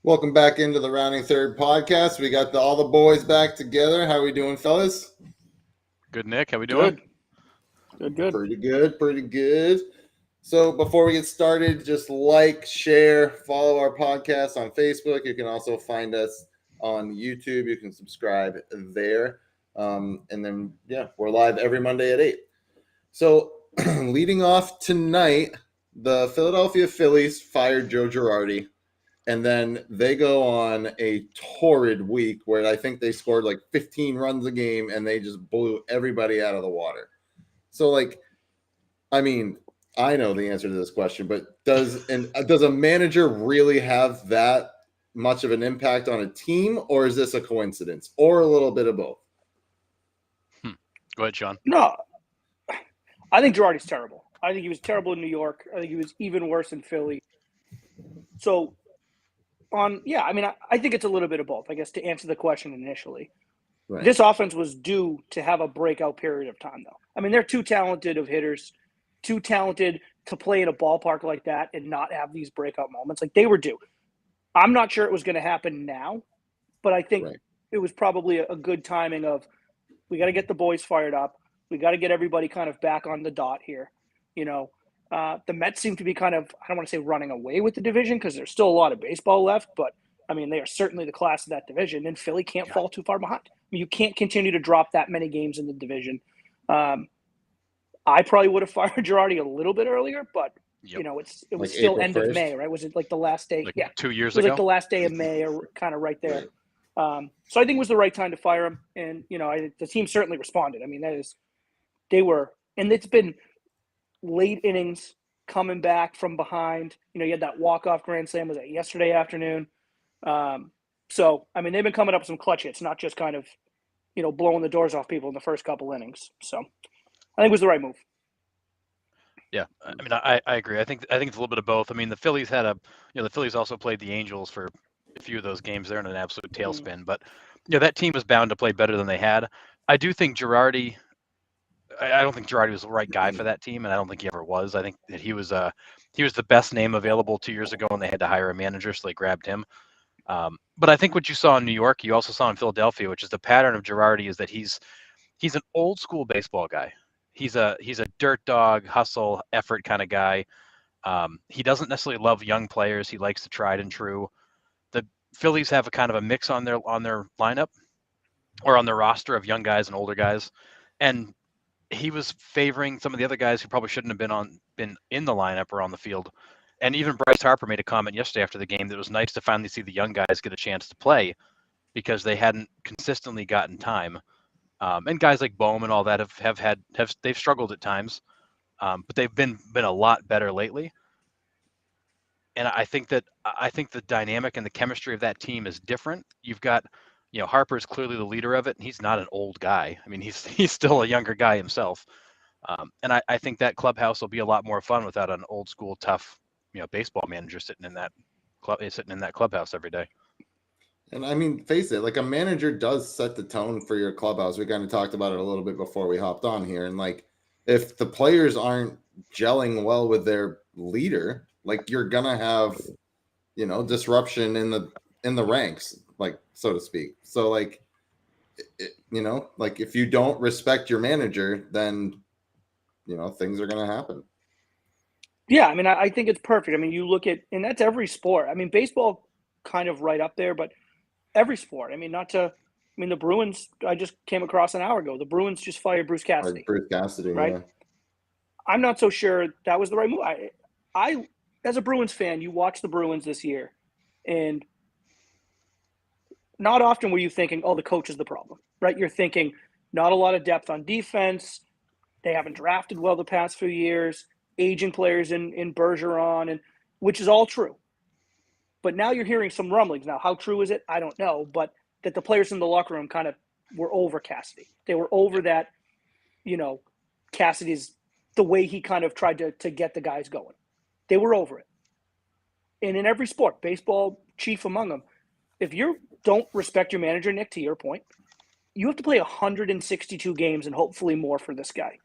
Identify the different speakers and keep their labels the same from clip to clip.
Speaker 1: Welcome back into the Rounding Third podcast. We got all the boys back together. How we doing, fellas?
Speaker 2: Good, Nick. How we doing?
Speaker 3: Good.
Speaker 1: Pretty good, pretty good. So before we get started, just like, share, follow our podcast on Facebook. You can also find us on YouTube. You can subscribe there. And then, we're live every Monday at 8. So leading off tonight, the Philadelphia Phillies fired Joe Girardi. And then they go on a torrid week where I think they scored like 15 runs a game and they just blew everybody out of the water. So, I know the answer to this question, but does a manager really have that much of an impact on a team, or is this a coincidence, or a little bit of both?
Speaker 2: Go ahead, Sean.
Speaker 3: No, I think Girardi's terrible. I think he was terrible in New York. I think he was even worse in Philly. So, I think it's a little bit of both, I guess, to answer the question initially. Right. This offense was due to have a breakout period of time, though. I mean, they're too talented of hitters, too talented to play in a ballpark like that and not have these breakout moments. Like, they were due. I'm not sure it was going to happen now, but I think it was probably a good timing of we got to get the boys fired up. We got to get everybody kind of back on the dot here. The Mets seem to be kind of, I don't want to say running away with the division because there's still a lot of baseball left, but, I mean, they are certainly the class of that division, and Philly can't fall too far behind. I mean, you can't continue to drop that many games in the division. I probably would have fired Girardi a little bit earlier, but, it was like still end of May, right? Was it like the last day?
Speaker 2: 2 years
Speaker 3: ago. It was
Speaker 2: ago?
Speaker 3: like the last day of May or kind of right there. Right. So I think it was the right time to fire him, and, the team certainly responded. I mean, and it's been – late innings coming back from behind. You had that walk-off grand slam, was that yesterday afternoon? So, I mean, they've been coming up with some clutch hits, not just kind of, blowing the doors off people in the first couple innings. So, I think it was the right move.
Speaker 2: Yeah, I mean, I agree. I think it's a little bit of both. I mean, the Phillies the Phillies also played the Angels for a few of those games. They're in an absolute tailspin. But, that team was bound to play better than they had. I do think Girardi – I don't think Girardi was the right guy for that team, and I don't think he ever was. I think that he was the best name available 2 years ago, and they had to hire a manager, so they grabbed him. But I think what you saw in New York, you also saw in Philadelphia, which is the pattern of Girardi, is that he's an old school baseball guy. He's a dirt dog, hustle, effort kind of guy. He doesn't necessarily love young players. He likes the tried and true. The Phillies have a kind of a mix on their lineup or on their roster of young guys and older guys, and he was favoring some of the other guys who probably shouldn't have been in the lineup or on the field. And even Bryce Harper made a comment yesterday after the game that it was nice to finally see the young guys get a chance to play because they hadn't consistently gotten time. And guys like Bohm and all that they've struggled at times, but they've been a lot better lately. And I think the dynamic and the chemistry of that team is different. You've got Harper is clearly the leader of it, and he's not an old guy. I mean, he's still a younger guy himself. And I think that clubhouse will be a lot more fun without an old school, tough, baseball manager sitting in that clubhouse every day.
Speaker 1: And I mean, face it, like a manager does set the tone for your clubhouse. We kind of talked about it a little bit before we hopped on here. And if the players aren't gelling well with their leader, you're gonna have, disruption in the ranks, so to speak. So if you don't respect your manager, then things are going to happen.
Speaker 3: Yeah, I mean, I think it's perfect. I mean, you look at, and that's every sport. I mean, baseball kind of right up there, but every sport. I mean, the Bruins, I just came across an hour ago. The Bruins just fired Bruce Cassidy. Right? Yeah. I'm not so sure that was the right move. I as a Bruins fan, you watch the Bruins this year, and not often were you thinking, oh, the coach is the problem, right? You're thinking not a lot of depth on defense. They haven't drafted well the past few years, aging players in Bergeron, and which is all true. But now you're hearing some rumblings. Now, how true is it? I don't know, but that the players in the locker room kind of were over Cassidy. They were over that, Cassidy's the way he kind of tried to get the guys going. They were over it. And in every sport, baseball chief among them, if you don't respect your manager, Nick, to your point, you have to play 162 games and hopefully more for this guy.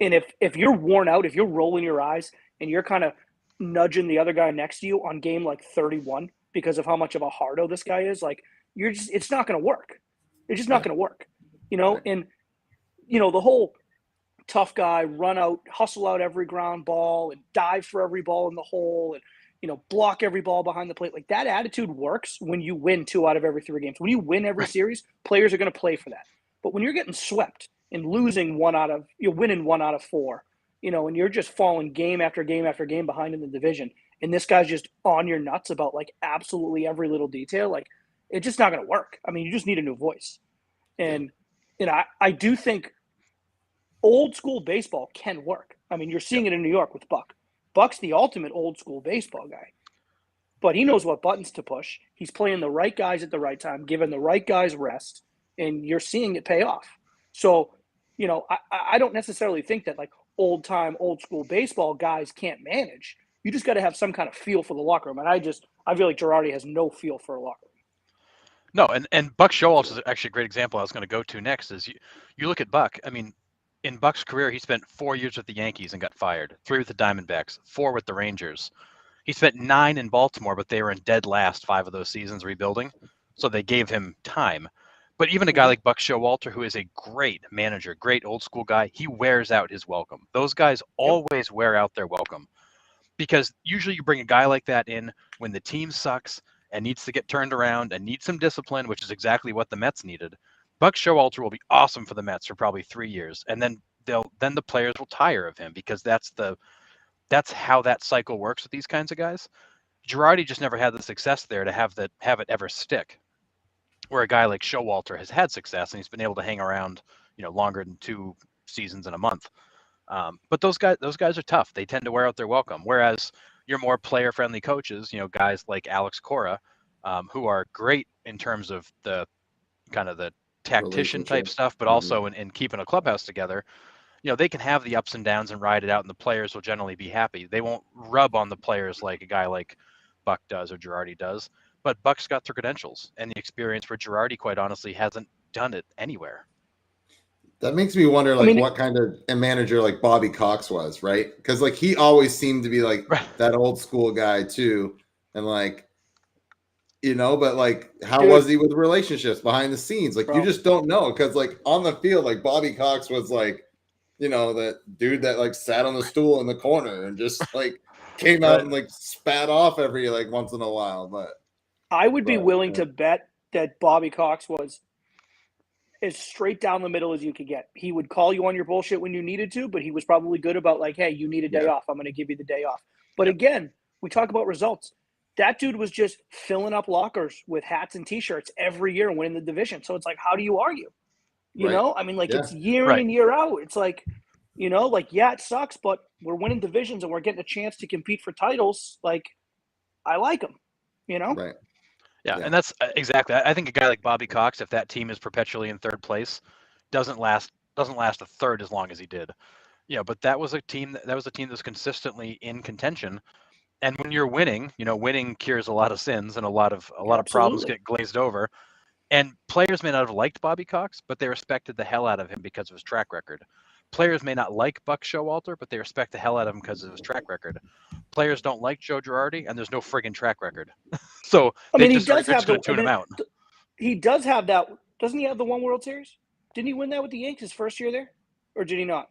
Speaker 3: And if you're worn out, if you're rolling your eyes and you're kind of nudging the other guy next to you on game 31, because of how much of a hardo this guy is. Like, it's not going to work. It's just not going to work, and, the whole tough guy, run out, hustle out every ground ball and dive for every ball in the hole and, block every ball behind the plate. Like, that attitude works when you win 2 out of every 3 games. When you win every series, players are going to play for that. But when you're getting swept and losing you're winning 1 out of 4, and you're just falling game after game after game behind in the division, and this guy's just on your nuts about like absolutely every little detail, like, it's just not going to work. I mean, you just need a new voice. And, I do think old school baseball can work. I mean, you're seeing it in New York with Buck. Buck's the ultimate old school baseball guy, but he knows what buttons to push. He's playing the right guys at the right time, giving the right guys rest, and you're seeing it pay off. So, I don't necessarily think that like old school baseball guys can't manage. You just got to have some kind of feel for the locker room. And I feel like Girardi has no feel for a locker room.
Speaker 2: No, and Buck Showalter is actually a great example I was going to go to next. Is you look at Buck. I mean, in Buck's career, he spent 4 years with the Yankees and got fired, 3 with the Diamondbacks, 4 with the Rangers. He spent 9 in Baltimore, but they were in dead last 5 of those seasons rebuilding, so they gave him time. But even a guy like Buck Showalter, who is a great manager, great old school guy, he wears out his welcome. Those guys always wear out their welcome, because usually you bring a guy like that in when the team sucks and needs to get turned around and needs some discipline, which is exactly what the Mets needed. Buck Showalter will be awesome for the Mets for probably 3 years, and then the players will tire of him, because that's how that cycle works with these kinds of guys. Girardi just never had the success there to have it ever stick, where a guy like Showalter has had success and he's been able to hang around, longer than 2 seasons in a month. But those guys are tough. They tend to wear out their welcome. Whereas your more player-friendly coaches, guys like Alex Cora, who are great in terms of the kind of the tactician type stuff, but also in keeping a clubhouse together, they can have the ups and downs and ride it out, and the players will generally be happy. They won't rub on the players like a guy like Buck does or Girardi does. But Buck's got the credentials and the experience where Girardi, quite honestly, hasn't done it anywhere.
Speaker 1: That makes me wonder, what kind of a manager like Bobby Cox was, right? Because like he always seemed to be like that old school guy too, and but like how was he with relationships behind the scenes? Like you just don't know, because like on the field, like Bobby Cox was like, that dude that like sat on the stool in the corner and just like came out and like spat off every like once in a while. But
Speaker 3: I would be willing to bet that Bobby Cox was as straight down the middle as you could get. He would call you on your bullshit when you needed to, but he was probably good about like, hey, you need a day off. I'm going to give you the day off. But again, we talk about results. That dude was just filling up lockers with hats and T-shirts every year and winning the division. So it's like, how do you argue? You know? I mean, like it's year in and year out. It's like, it sucks, but we're winning divisions and we're getting a chance to compete for titles. Like, I like him,
Speaker 1: Right.
Speaker 2: Yeah, and that's exactly. I think a guy like Bobby Cox, if that team is perpetually in third place, doesn't last a third as long as he did. But that was a team that's consistently in contention. And when you're winning, winning cures a lot of sins, and a lot of problems get glazed over. And players may not have liked Bobby Cox, but they respected the hell out of him because of his track record. Players may not like Buck Showalter, but they respect the hell out of him because of his track record. Players don't like Joe Girardi, and there's no friggin' track record. So
Speaker 3: he does have
Speaker 2: to tune him out.
Speaker 3: He does have that. Doesn't he have the one World Series? Didn't he win that with the Yankees his first year there, or did he not?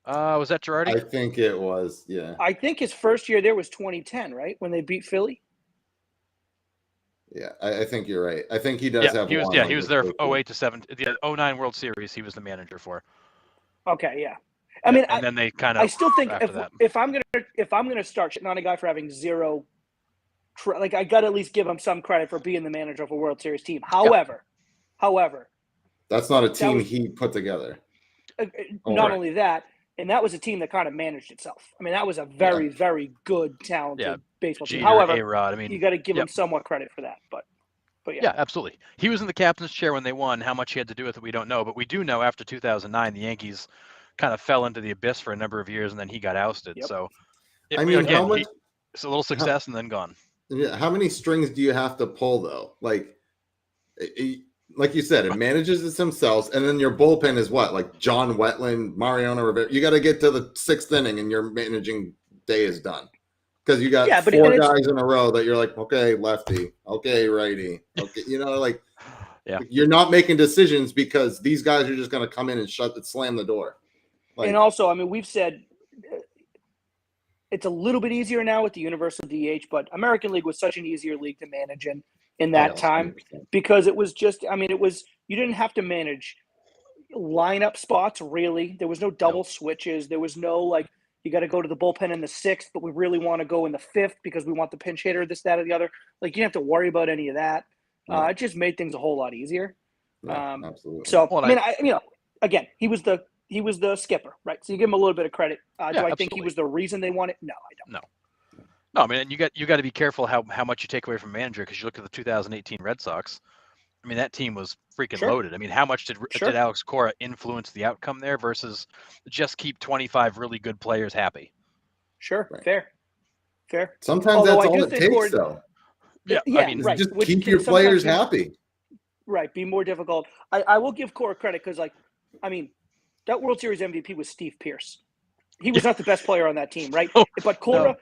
Speaker 2: Was that Girardi?
Speaker 1: I think it was. Yeah.
Speaker 3: I think his first year there was 2010, right, when they beat Philly.
Speaker 1: Yeah, I think you're right. I think he does have.
Speaker 2: He was there 08 to 7. The 09 World Series, he was the manager for.
Speaker 3: Okay, yeah. I mean,
Speaker 2: and then they kind of.
Speaker 3: I still think if I'm gonna start shitting on a guy for having zero, I got to at least give him some credit for being the manager of a World Series team. However,
Speaker 1: that's not a team he put together.
Speaker 3: Not only that, and that was a team that kind of managed itself. I mean, that was a very, very good, talented baseball team. However,
Speaker 2: A-Rod,
Speaker 3: you got to give him somewhat credit for that. But
Speaker 2: yeah, absolutely. He was in the captain's chair when they won. How much he had to do with it, we don't know. But we do know after 2009, the Yankees kind of fell into the abyss for a number of years, and then he got ousted. Yep. So, it's a little success and then gone.
Speaker 1: Yeah, how many strings do you have to pull though? Like you said, it manages it themselves, and then your bullpen is what? Like John Wetland, Mariano Rivera. You got to get to the 6th inning, and your managing day is done. because you got
Speaker 3: Yeah, but
Speaker 1: four
Speaker 3: and it's-
Speaker 1: guys in a row that you're like, okay, lefty, okay, righty, okay, like
Speaker 2: Yeah.
Speaker 1: you're not making decisions because these guys are just going to come in and slam the door. Like,
Speaker 3: and also, I mean, we've said it's a little bit easier now with the universal DH, but American League was such an easier league to manage in that time
Speaker 1: 100%.
Speaker 3: because it was just, I mean, you didn't have to manage lineup spots really. There was no double switches. There was no like, you got to go to the bullpen in the 6th, but we really want to go in the 5th because we want the pinch hitter, this, that, or the other. Like, you didn't have to worry about any of that.
Speaker 1: Yeah.
Speaker 3: It just made things a whole lot easier.
Speaker 1: Yeah, absolutely.
Speaker 3: So,
Speaker 2: Well,
Speaker 3: I mean, again, he was the skipper, right? So you give him a little bit of credit. Do I think
Speaker 2: absolutely.
Speaker 3: he was the reason they won it? No, I don't.
Speaker 2: No, I mean, you got to be careful how much you take away from manager, because you look at the 2018 Red Sox. I mean, that team was freaking loaded. I mean, how much did Alex Cora influence the outcome there versus just keep 25 really good players happy?
Speaker 3: Sure,
Speaker 1: right.
Speaker 3: fair.
Speaker 1: Sometimes
Speaker 3: Although
Speaker 1: that's
Speaker 3: I
Speaker 1: all
Speaker 3: do
Speaker 1: it
Speaker 3: think
Speaker 1: takes, though.
Speaker 2: Yeah,
Speaker 3: yeah,
Speaker 2: I mean,
Speaker 3: right.
Speaker 1: Just
Speaker 3: Which
Speaker 1: keep
Speaker 3: can
Speaker 1: your players
Speaker 3: sometimes
Speaker 1: happy.
Speaker 3: Right, be more difficult. I will give Cora credit because, like, I mean, that World Series MVP was Steve Pearce. He was not the best player on that team, right? But Cora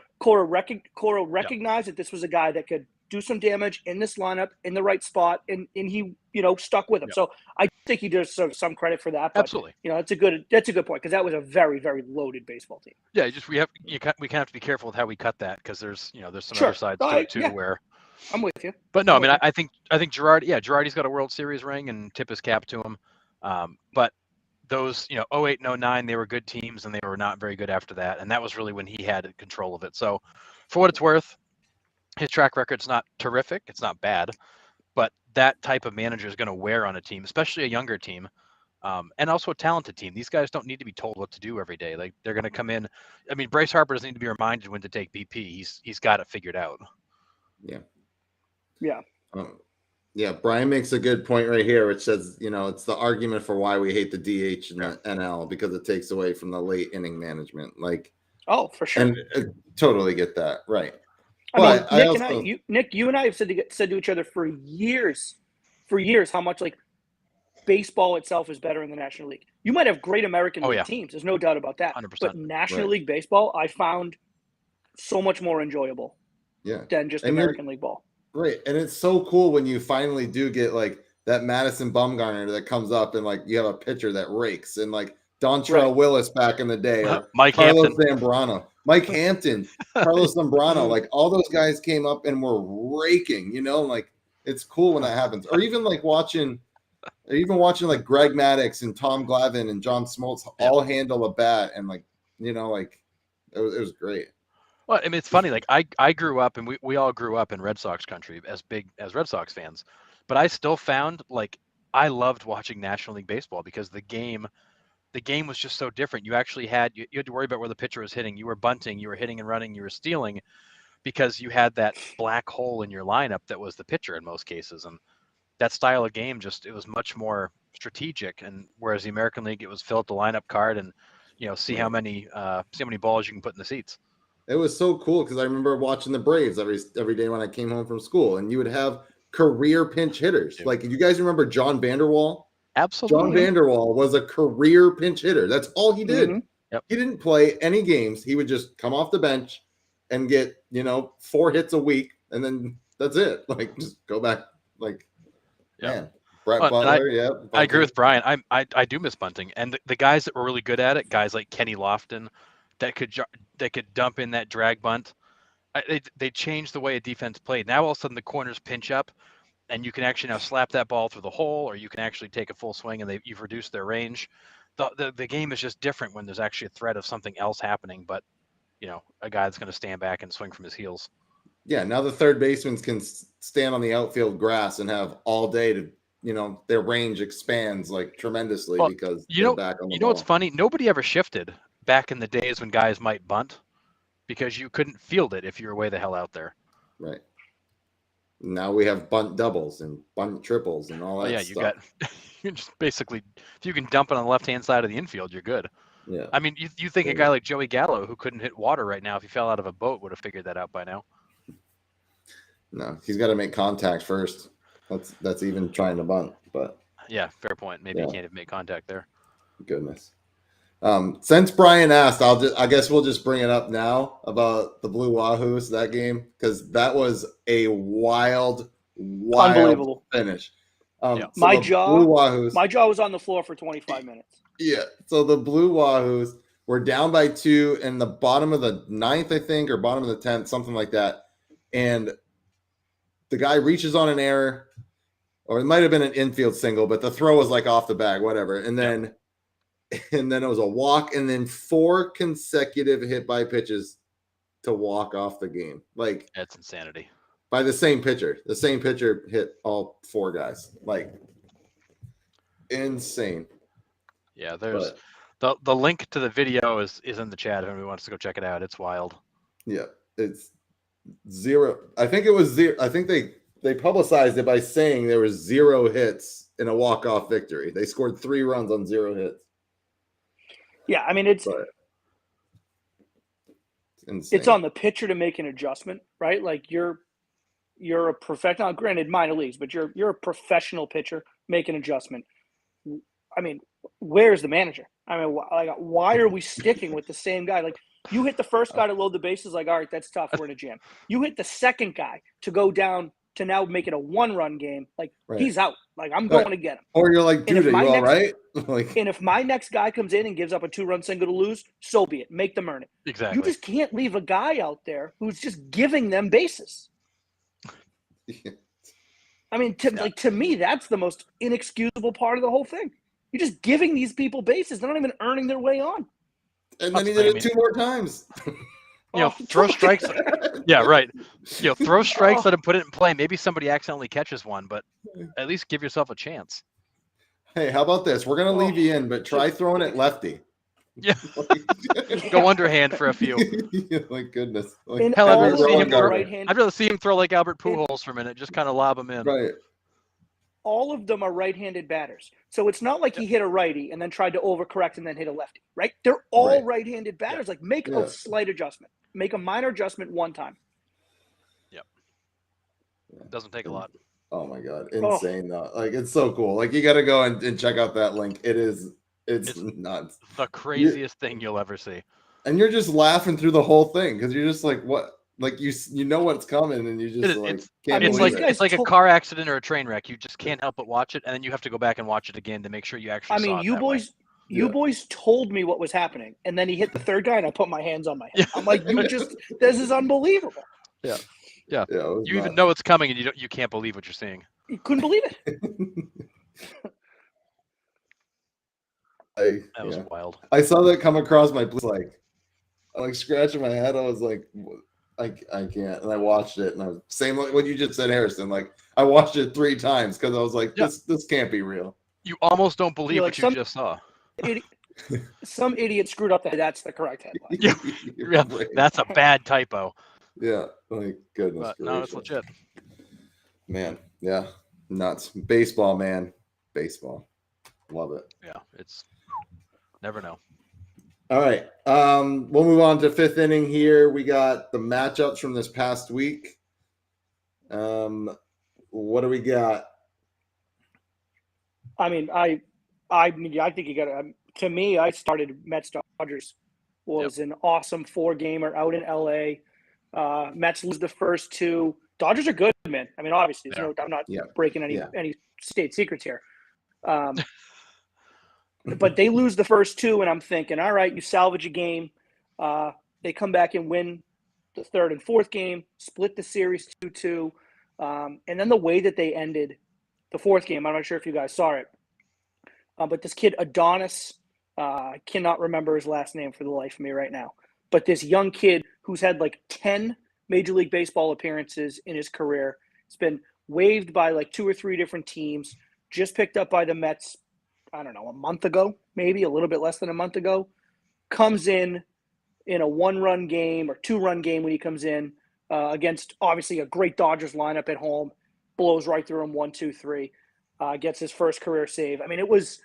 Speaker 3: recognized that this was a guy that could do some damage in this lineup in the right spot, and he stuck with him.
Speaker 2: Yep.
Speaker 3: So I think he deserves some credit for that. But,
Speaker 2: absolutely.
Speaker 3: that's a good point because that was a very, very loaded baseball team.
Speaker 2: Yeah, we kind of have to be careful with how we cut that, because there's some other sides to it too where.
Speaker 3: I'm with you.
Speaker 2: But no, I mean, I think Girardi's got a World Series ring and tip his cap to him. But those 08 and 09, they were good teams, and they were not very good after that, and that was really when he had control of it. So for what it's worth, his track record's not terrific, it's not bad, but that type of manager is going to wear on a team, especially a younger team, and also a talented team. These guys don't need to be told what to do every day. Like, they're going to come in. I mean, Bryce Harper doesn't need to be reminded when to take BP. He's got it figured out.
Speaker 3: Yeah.
Speaker 1: Yeah, Brian makes a good point right here, which says, it's the argument for why we hate the DH and the NL, because it takes away from the late inning management. Like,
Speaker 3: oh, for sure.
Speaker 1: And totally get that, right?
Speaker 3: Nick, you and I have said to each other for years, how much like baseball itself is better in the National League. You might have great American League teams, there's no doubt about that.
Speaker 2: 100%.
Speaker 3: But National League baseball, I found so much more enjoyable. Than just American League ball.
Speaker 1: Right, and it's so cool when you finally do get like that Madison Bumgarner that comes up and like you have a pitcher that rakes, and like Dontrelle Willis back in the day, or
Speaker 2: Mike
Speaker 1: Carlos
Speaker 2: Hampton.
Speaker 1: Zambrano, Mike Hampton, Carlos Zambrano, like all those guys came up and were raking, like it's cool when that happens. Or even like watching like Greg Maddux and Tom Glavine and John Smoltz all handle a bat, and like like it was great.
Speaker 2: Well, I mean, it's funny. Like, I grew up, and we all grew up in Red Sox country as big as Red Sox fans, but I still found like I loved watching National League baseball because the game was just so different. You actually had you had to worry about where the pitcher was hitting. You were bunting, you were hitting and running, you were stealing, because you had that black hole in your lineup that was the pitcher in most cases. And that style of game it was much more strategic. And whereas the American League, it was fill out the lineup card and see how many balls you can put in the seats.
Speaker 1: It was so cool because I remember watching the Braves every day when I came home from school, and you would have career pinch hitters.
Speaker 2: Dude.
Speaker 1: Like, you guys remember John Vanderwall?
Speaker 2: Absolutely.
Speaker 1: John Vanderwall was a career pinch hitter. That's all he did.
Speaker 3: Mm-hmm.
Speaker 2: Yep.
Speaker 1: He didn't play any games. He would just come off the bench and get 4 hits a week, and then that's it. Like, just go back. Like, man, Brett Butler.
Speaker 2: I agree with Brian. I do miss bunting, and the guys that were really good at it, guys like Kenny Lofton, that could dump in that drag bunt. They changed the way a defense played. Now all of a sudden the corners pinch up, and you can actually now slap that ball through the hole, or you can actually take a full swing, and you've reduced their range. The game is just different when there's actually a threat of something else happening, but a guy that's going to stand back and swing from his heels.
Speaker 1: Yeah, now the third baseman can stand on the outfield grass and have all day to their range expands like tremendously because they're back on the ball.
Speaker 2: What's funny? Nobody ever shifted back in the days when guys might bunt, because you couldn't field it if you were way the hell out there.
Speaker 1: Right. Now we have bunt doubles and bunt triples and all that stuff.
Speaker 2: You just basically, if you can dump it on the left-hand side of the infield, you're good.
Speaker 1: Yeah.
Speaker 2: I mean, you think a guy like Joey Gallo, who couldn't hit water right now if he fell out of a boat, would have figured that out by now.
Speaker 1: No, he's got to make contact first. That's even trying to bunt, but
Speaker 2: yeah, fair point. Maybe he can't even make contact there.
Speaker 1: Goodness. Since Brian asked, I guess we'll just bring it up now about the Blue Wahoos, that game, because that was a wild
Speaker 3: Unbelievable
Speaker 1: finish.
Speaker 2: Yeah.
Speaker 1: So
Speaker 3: my
Speaker 1: the Blue Wahoos,
Speaker 3: jaw was on the floor for 25 minutes.
Speaker 1: yeah. So the Blue Wahoos were down by 2 in the bottom of the 9th, I think, or bottom of the 10th, something like that. And the guy reaches on an error, or it might have been an infield single, but the throw was like off the bag, whatever. And then it was a walk, and then 4 consecutive hit by pitches to walk off the game. Like,
Speaker 2: That's insanity.
Speaker 1: By the same pitcher. The same pitcher hit all 4 guys. Like, insane.
Speaker 2: Yeah, there's the link to the video is in the chat if anyone wants to go check it out. It's wild.
Speaker 1: Yeah, it's 0. I think it was 0. I think they publicized it by saying there was 0 hits in a walk-off victory. They scored 3 runs on 0 hits.
Speaker 3: Yeah, I mean it's
Speaker 1: insane.
Speaker 3: It's on the pitcher to make an adjustment, right? Like you're a professional, granted minor leagues, but you're a professional pitcher, make an adjustment. I mean, where's the manager? I mean, why are we sticking with the same guy? Like, you hit the first guy to load the bases, like, all right, that's tough. We're in a jam. You hit the second guy to go down to now make it a 1-run game. Like, he's out. Like, I'm going to get him.
Speaker 1: Or you're like, dude, are you all right? Like,
Speaker 3: and if my next guy comes in and gives up a 2-run single to lose, so be it. Make them earn it.
Speaker 2: Exactly.
Speaker 3: You just can't leave a guy out there who's just giving them bases. I mean, to me, that's the most inexcusable part of the whole thing. You're just giving these people bases. They're not even earning their way on.
Speaker 1: And then he did it 2 more times.
Speaker 2: Throw strikes. Yeah, right. Throw strikes, let him put it in play. Maybe somebody accidentally catches one, but at least give yourself a chance.
Speaker 1: Hey, how about this? We're going to leave you in, but try throwing it lefty.
Speaker 2: Yeah. Go underhand for a few.
Speaker 1: My goodness. Like,
Speaker 2: hell, I'd rather see him throw like Albert Pujols for a minute, just kind of lob him in.
Speaker 1: Right.
Speaker 3: All of them are right-handed batters. So it's not like he hit a righty and then tried to overcorrect and then hit a lefty, right? They're all right-handed batters. Like, make a slight adjustment. Make a minor adjustment one time.
Speaker 2: Yep. Doesn't take a lot.
Speaker 1: Oh, my God. Insane, though. Like, it's so cool. Like, you got to go and check out that link. It's nuts.
Speaker 2: The craziest thing you'll ever see.
Speaker 1: And you're just laughing through the whole thing because you're just like, what? Like, you know what's coming, and you just can't believe it.
Speaker 2: It's like a car accident or a train wreck. You just can't help but watch it, and then you have to go back and watch it again to make sure you actually saw it.
Speaker 3: You boys told me what was happening, and then he hit the third guy, and I put my hands on my head. I'm like, this is unbelievable.
Speaker 2: Yeah. You
Speaker 1: nuts.
Speaker 2: even know it's coming, and you can't believe what you're seeing.
Speaker 3: You couldn't believe it.
Speaker 2: That was wild.
Speaker 1: I saw that come across my I'm like scratching my head. I was like, I can't. And I watched it, and I was same like what you just said, Harrison. Like, I watched it 3 times because I was like, this can't be real.
Speaker 2: You almost don't believe what you just saw.
Speaker 3: Some idiot screwed up that's the correct headline.
Speaker 2: Yeah, that's a bad typo.
Speaker 1: Yeah, like goodness.
Speaker 2: But no, it's legit.
Speaker 1: Man, yeah, nuts. Baseball, man. Baseball. Love it.
Speaker 2: Yeah, it's never know.
Speaker 1: All right. We'll move on to 5th inning here. We got the matchups from this past week. What do we got?
Speaker 3: I mean, I think you got to. To me, I started Mets Dodgers. Was an awesome 4-gamer out in LA. Mets lose the first 2. Dodgers are good, man. I mean, obviously, I'm not breaking any state secrets here. But they lose the first 2, and I'm thinking, all right, you salvage a game. They come back and win the 3rd and 4th game, split the series 2-2. And then the way that they ended the 4th game, I'm not sure if you guys saw it. But this kid, Adonis, I cannot remember his last name for the life of me right now. But this young kid who's had like 10 Major League Baseball appearances in his career, has been waived by like 2 or 3 different teams, just picked up by the Mets, I don't know, a month ago, maybe a little bit less than a month ago, comes in a 1-run game or 2-run game when he comes in against obviously a great Dodgers lineup at home, blows right through him 1-2-3, gets his first career save. I mean, it was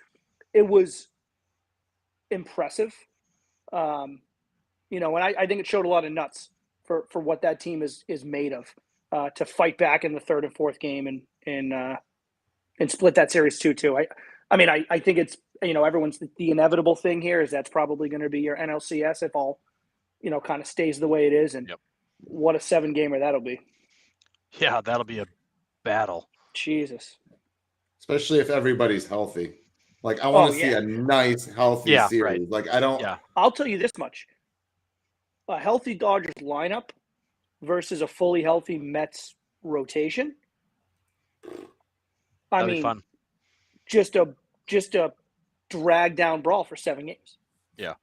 Speaker 3: impressive. And I think it showed a lot of nuts for what that team is made of to fight back in the 3rd and 4th game and split that series 2-2. I think everyone's the inevitable thing here is that's probably going to be your NLCS if all, kind of stays the way it is. And what a 7-gamer that'll be.
Speaker 2: Yeah, that'll be a battle.
Speaker 3: Jesus.
Speaker 1: Especially if everybody's healthy. Like, I want to see a nice, healthy series.
Speaker 2: Right.
Speaker 1: Like, I don't.
Speaker 2: Yeah.
Speaker 3: I'll tell you this much. A healthy Dodgers lineup versus a fully healthy Mets rotation.
Speaker 2: That'll be fun.
Speaker 3: Just a drag down brawl for 7 games.
Speaker 2: Yeah.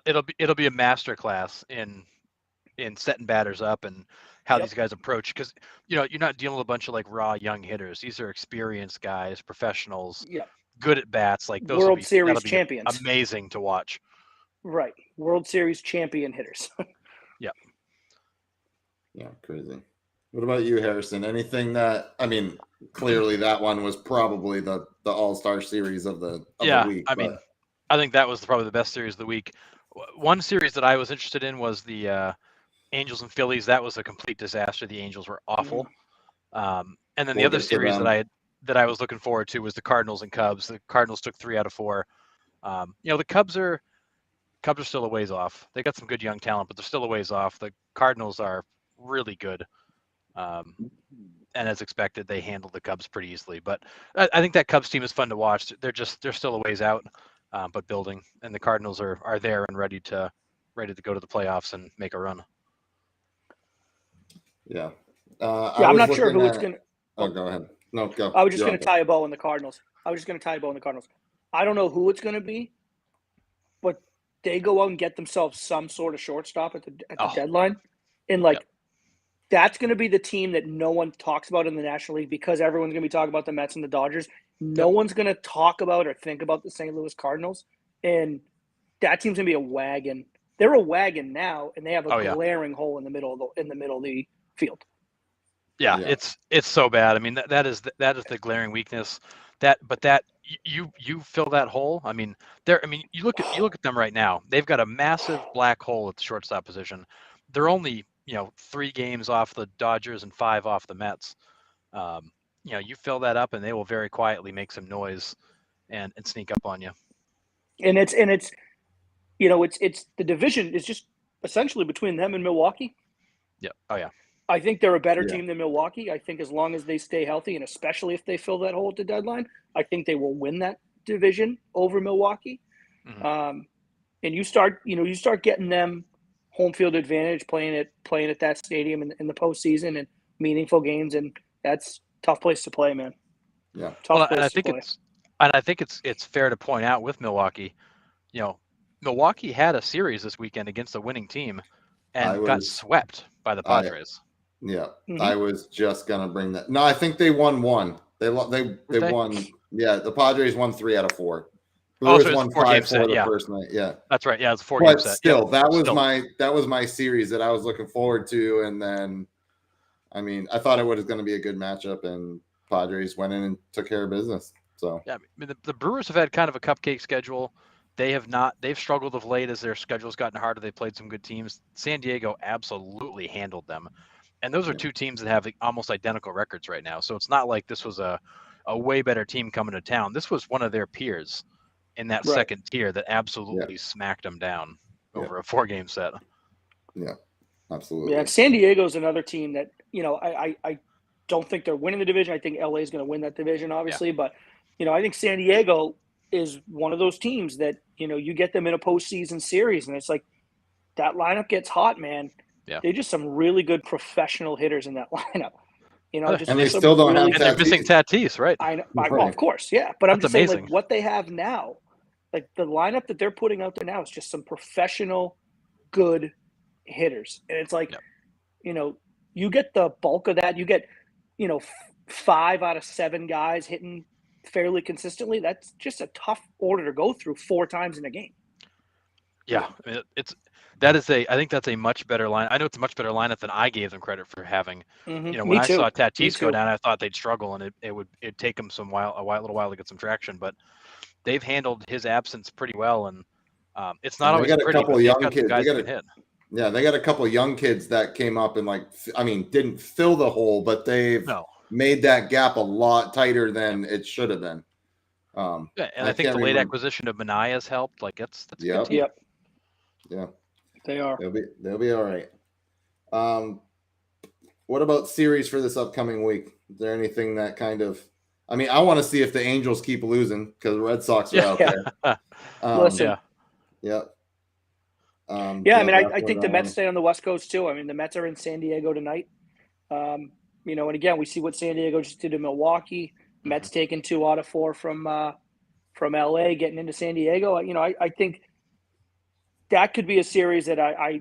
Speaker 2: It'll be a masterclass in setting batters up and how these guys approach, because you're not dealing with a bunch of like raw young hitters. These are experienced guys, professionals, good at bats. Like those
Speaker 3: World Series champions.
Speaker 2: Amazing to watch.
Speaker 3: Right, World Series champion hitters.
Speaker 1: Yeah, crazy. What about you, Harrison? Anything that clearly that one was probably the All-Star series of the week.
Speaker 2: I think that was probably the best series of the week. One series that I was interested in was the Angels and Phillies. That was a complete disaster. The Angels were awful. And then the other series that I was looking forward to was the Cardinals and Cubs. The Cardinals took 3 out of 4. The Cubs are still a ways off. They got some good young talent, but they're still a ways off. The Cardinals are really good. And as expected, they handled the Cubs pretty easily. But I think that Cubs team is fun to watch. They're still a ways out, but building. And the Cardinals are there and ready to go to the playoffs and make a run.
Speaker 1: Yeah.
Speaker 3: I'm not sure who it's going to.
Speaker 1: Oh, go ahead. No, go.
Speaker 3: I was just going to tie a bow on the Cardinals. I don't know who it's going to be, but they go out and get themselves some sort of shortstop at the deadline. And that's going to be the team that no one talks about in the National League, because everyone's going to be talking about the Mets and the Dodgers. No one's going to talk about or think about the St. Louis Cardinals. And that team's going to be a wagon. They're a wagon now, and they have a glaring hole in the middle of the field.
Speaker 2: Yeah, it's so bad. I mean, that is the glaring weakness. But you fill that hole. I mean, you look at them right now. They've got a massive black hole at the shortstop position. They're only 3 games off the Dodgers and 5 off the Mets. You fill that up, and they will very quietly make some noise and sneak up on you.
Speaker 3: And it's the division is just essentially between them and Milwaukee.
Speaker 2: Yeah. Oh yeah.
Speaker 3: I think they're a better team than Milwaukee. I think as long as they stay healthy, and especially if they fill that hole at the deadline, I think they will win that division over Milwaukee. Mm-hmm. And you start getting them home field advantage playing at that stadium in the postseason and meaningful games, and that's a tough place to play, man.
Speaker 1: Yeah.
Speaker 2: I think it's fair to point out with Milwaukee, Milwaukee had a series this weekend against a winning team and got swept by the Padres.
Speaker 1: I was just gonna bring that. No, I think they won one. They won. Yeah, the Padres won 3 out of 4. Brewers won 5-4 the first night. Yeah,
Speaker 2: that's right. Yeah, it's a 4-game set.
Speaker 1: Still, that was my series that I was looking forward to. And then, I thought it was going to be a good matchup, and Padres went in and took care of business. So
Speaker 2: the Brewers have had kind of a cupcake schedule. They've struggled of late as their schedule's gotten harder. They played some good teams. San Diego absolutely handled them. And those are 2 teams that have almost identical records right now. So it's not like this was a way better team coming to town. This was one of their peers in that second tier that absolutely smacked them down over a 4-game set.
Speaker 1: Yeah, absolutely.
Speaker 3: Yeah, San Diego's another team that, I don't think they're winning the division. I think LA is going to win that division, obviously. But, I think San Diego is one of those teams that, you get them in a postseason series, and it's like that lineup gets hot, man.
Speaker 2: Yeah.
Speaker 3: They're just some really good professional hitters in that lineup.
Speaker 1: And they still don't have.
Speaker 2: And they're missing Tatis, right?
Speaker 3: I know, well, of course, yeah. But I'm just saying,
Speaker 2: amazing.
Speaker 3: like, what they have now, like the lineup that they're putting out there now is just some professional, good hitters. And it's like, you get the bulk of that. You get, 5 out of 7 guys hitting fairly consistently. That's just a tough order to go through 4 times in a game.
Speaker 2: Yeah, I think that's a much better line. I know it's a much better lineup than I gave them credit for having.
Speaker 3: Mm-hmm.
Speaker 2: When I saw Tatis go down, I thought they'd struggle, and it'd take them a little while to get some traction. But they've handled his absence pretty well, and it's not always pretty. But they've got some guys that can hit.
Speaker 1: Yeah, they got a couple of young kids that came up and didn't fill the hole, but they've made that gap a lot tighter than it should have been.
Speaker 2: Yeah, and I think the late acquisition of Manaya's helped. Like that's a good team.
Speaker 3: Yep.
Speaker 1: Yeah,
Speaker 3: They are.
Speaker 1: They'll be all right. What about series for this upcoming week? Is there anything that kind of? I mean, I want to see if the Angels keep losing because the Red Sox are out there.
Speaker 3: Listen.
Speaker 1: Yeah.
Speaker 3: I mean, I think the Mets stay on the West Coast too. I mean, the Mets are in San Diego tonight. And again, we see what San Diego just did to Milwaukee. Mets taking 2 out of 4 from LA, getting into San Diego. I think that could be a series that I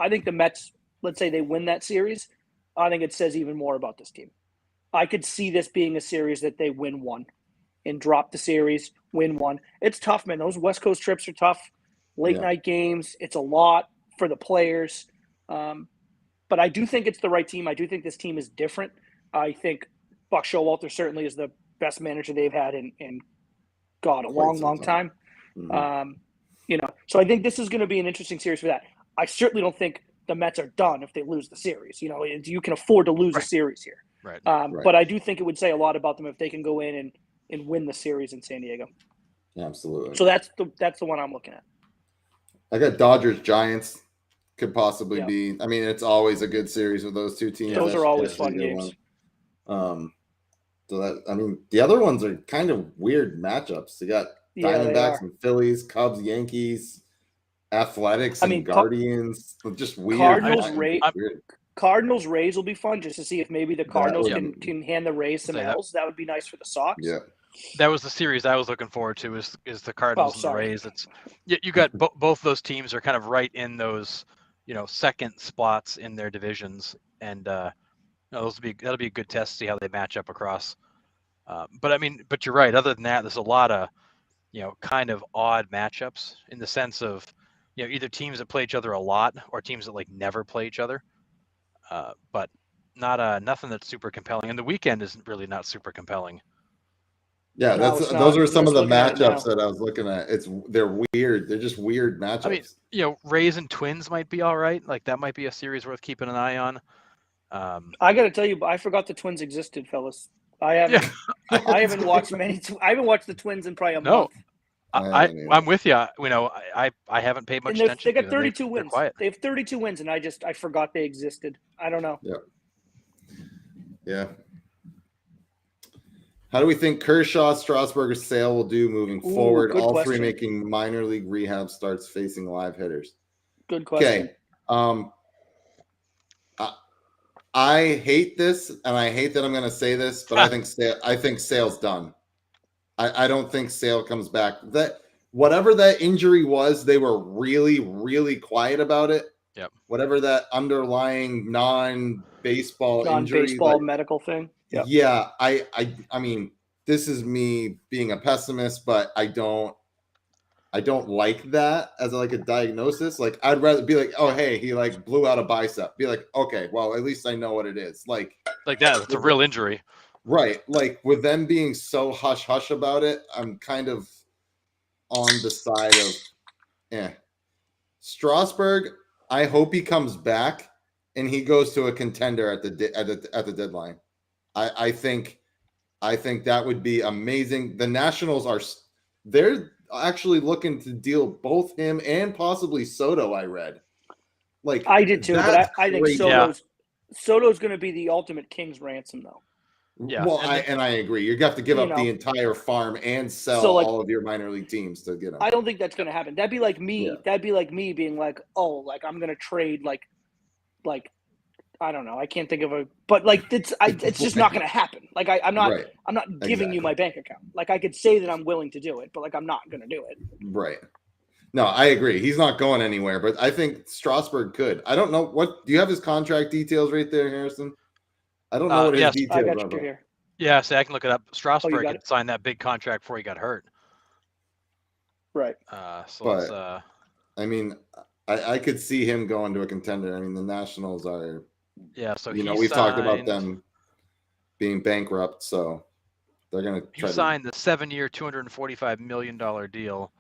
Speaker 3: think the Mets, let's say they win that series, I think it says even more about this team. I could see this being a series that they win one and drop the series, win one. It's tough, man. Those West Coast trips are tough. Late night games. It's a lot for the players. But I do think it's the right team. I do think this team is different. I think Buck Showalter certainly is the best manager they've had in a long time.
Speaker 1: Mm-hmm.
Speaker 3: So I think this is going to be an interesting series for that. I certainly don't think the Mets are done if they lose the series. You can afford to lose a series here.
Speaker 2: Right.
Speaker 3: But I do think it would say a lot about them if they can go in and win the series in San Diego.
Speaker 1: Yeah, absolutely.
Speaker 3: So that's the one I'm looking at. I
Speaker 1: got Dodgers Giants could possibly be. I mean, it's always a good series with those two teams.
Speaker 3: Those are always fun games.
Speaker 1: So that, I mean, the other ones are kind of weird matchups. You got Diamondbacks and Phillies, Cubs, Yankees, Athletics and Guardians. Just weird.
Speaker 3: Cardinals Rays will be fun just to see if maybe the Cardinals can hand the Rays some L's. That would be nice for the Sox.
Speaker 1: Yeah.
Speaker 2: That was the series I was looking forward to is the Cardinals and the Rays. It's you got both those teams are kind of right in those second spots in their divisions, and that'll be a good test to see how they match up across. But you're right. Other than that, there's a lot of kind of odd matchups in the sense of either teams that play each other a lot or teams that like never play each other. But not nothing that's super compelling, and the weekend isn't really not super compelling.
Speaker 1: Yeah, those are some of the matchups that I was looking at. They're weird. They're just weird matchups.
Speaker 2: I mean, Rays and Twins might be all right. Like that might be a series worth keeping an eye on.
Speaker 3: I got to tell you, I forgot the Twins existed, fellas. I haven't watched I haven't watched the Twins in probably a month.
Speaker 2: I'm with you. I haven't paid much attention.
Speaker 3: They got 32 wins. They have 32 wins, and I forgot they existed. I don't know.
Speaker 1: Yeah. How do we think Kershaw, Strasberger, Sale will do moving forward? All
Speaker 3: question.
Speaker 1: Three making minor league rehab starts facing live hitters.
Speaker 3: Good question.
Speaker 1: Okay. I hate this, and I hate that I'm going to say this, but I think Sale's done. I don't think Sale comes back. That whatever that injury was, they were really, really quiet about it.
Speaker 2: Yep.
Speaker 1: Whatever that underlying non-baseball injury,
Speaker 3: medical thing. Yep.
Speaker 1: Yeah, I mean, this is me being a pessimist, but I don't like that as like a diagnosis. Like I'd rather be like, oh hey, he like blew out a bicep. Be like, okay, well at least I know what it is. Like
Speaker 2: that. It's a real injury.
Speaker 1: Right. Like with them being so hush hush about it, I'm kind of on the side of Strasburg, I hope he comes back and he goes to a contender at the deadline. I think that would be amazing. The Nationals they're actually looking to deal both him and possibly Soto. I read. Like
Speaker 3: I did too, but I think Soto's going to be the ultimate king's ransom, though.
Speaker 1: Yeah, well, I agree. You have to give up the entire farm and sell all of your minor league teams to get him.
Speaker 3: I don't think that's going to happen. That'd be like me. Yeah. That'd be like me being like, oh, like I'm going to trade like I don't know. I can't think of but like it's just not going to happen. Like I'm not giving you my bank account. Like I could say that I'm willing to do it, but like I'm not going to do it.
Speaker 1: Right. No, I agree. He's not going anywhere, but I think Strasburg could. I don't know do you have his contract details right there, Harrison? I don't know what his details
Speaker 3: I got you here.
Speaker 2: Yeah, so I can look it up. Strasburg had signed that big contract before he got hurt.
Speaker 3: Right.
Speaker 1: I mean, I could see him going to a contender. I mean, the Nationals are.
Speaker 2: Yeah, so
Speaker 1: we've talked about them being bankrupt, so they're going to try.
Speaker 2: He signed the 7-year, $245 million deal.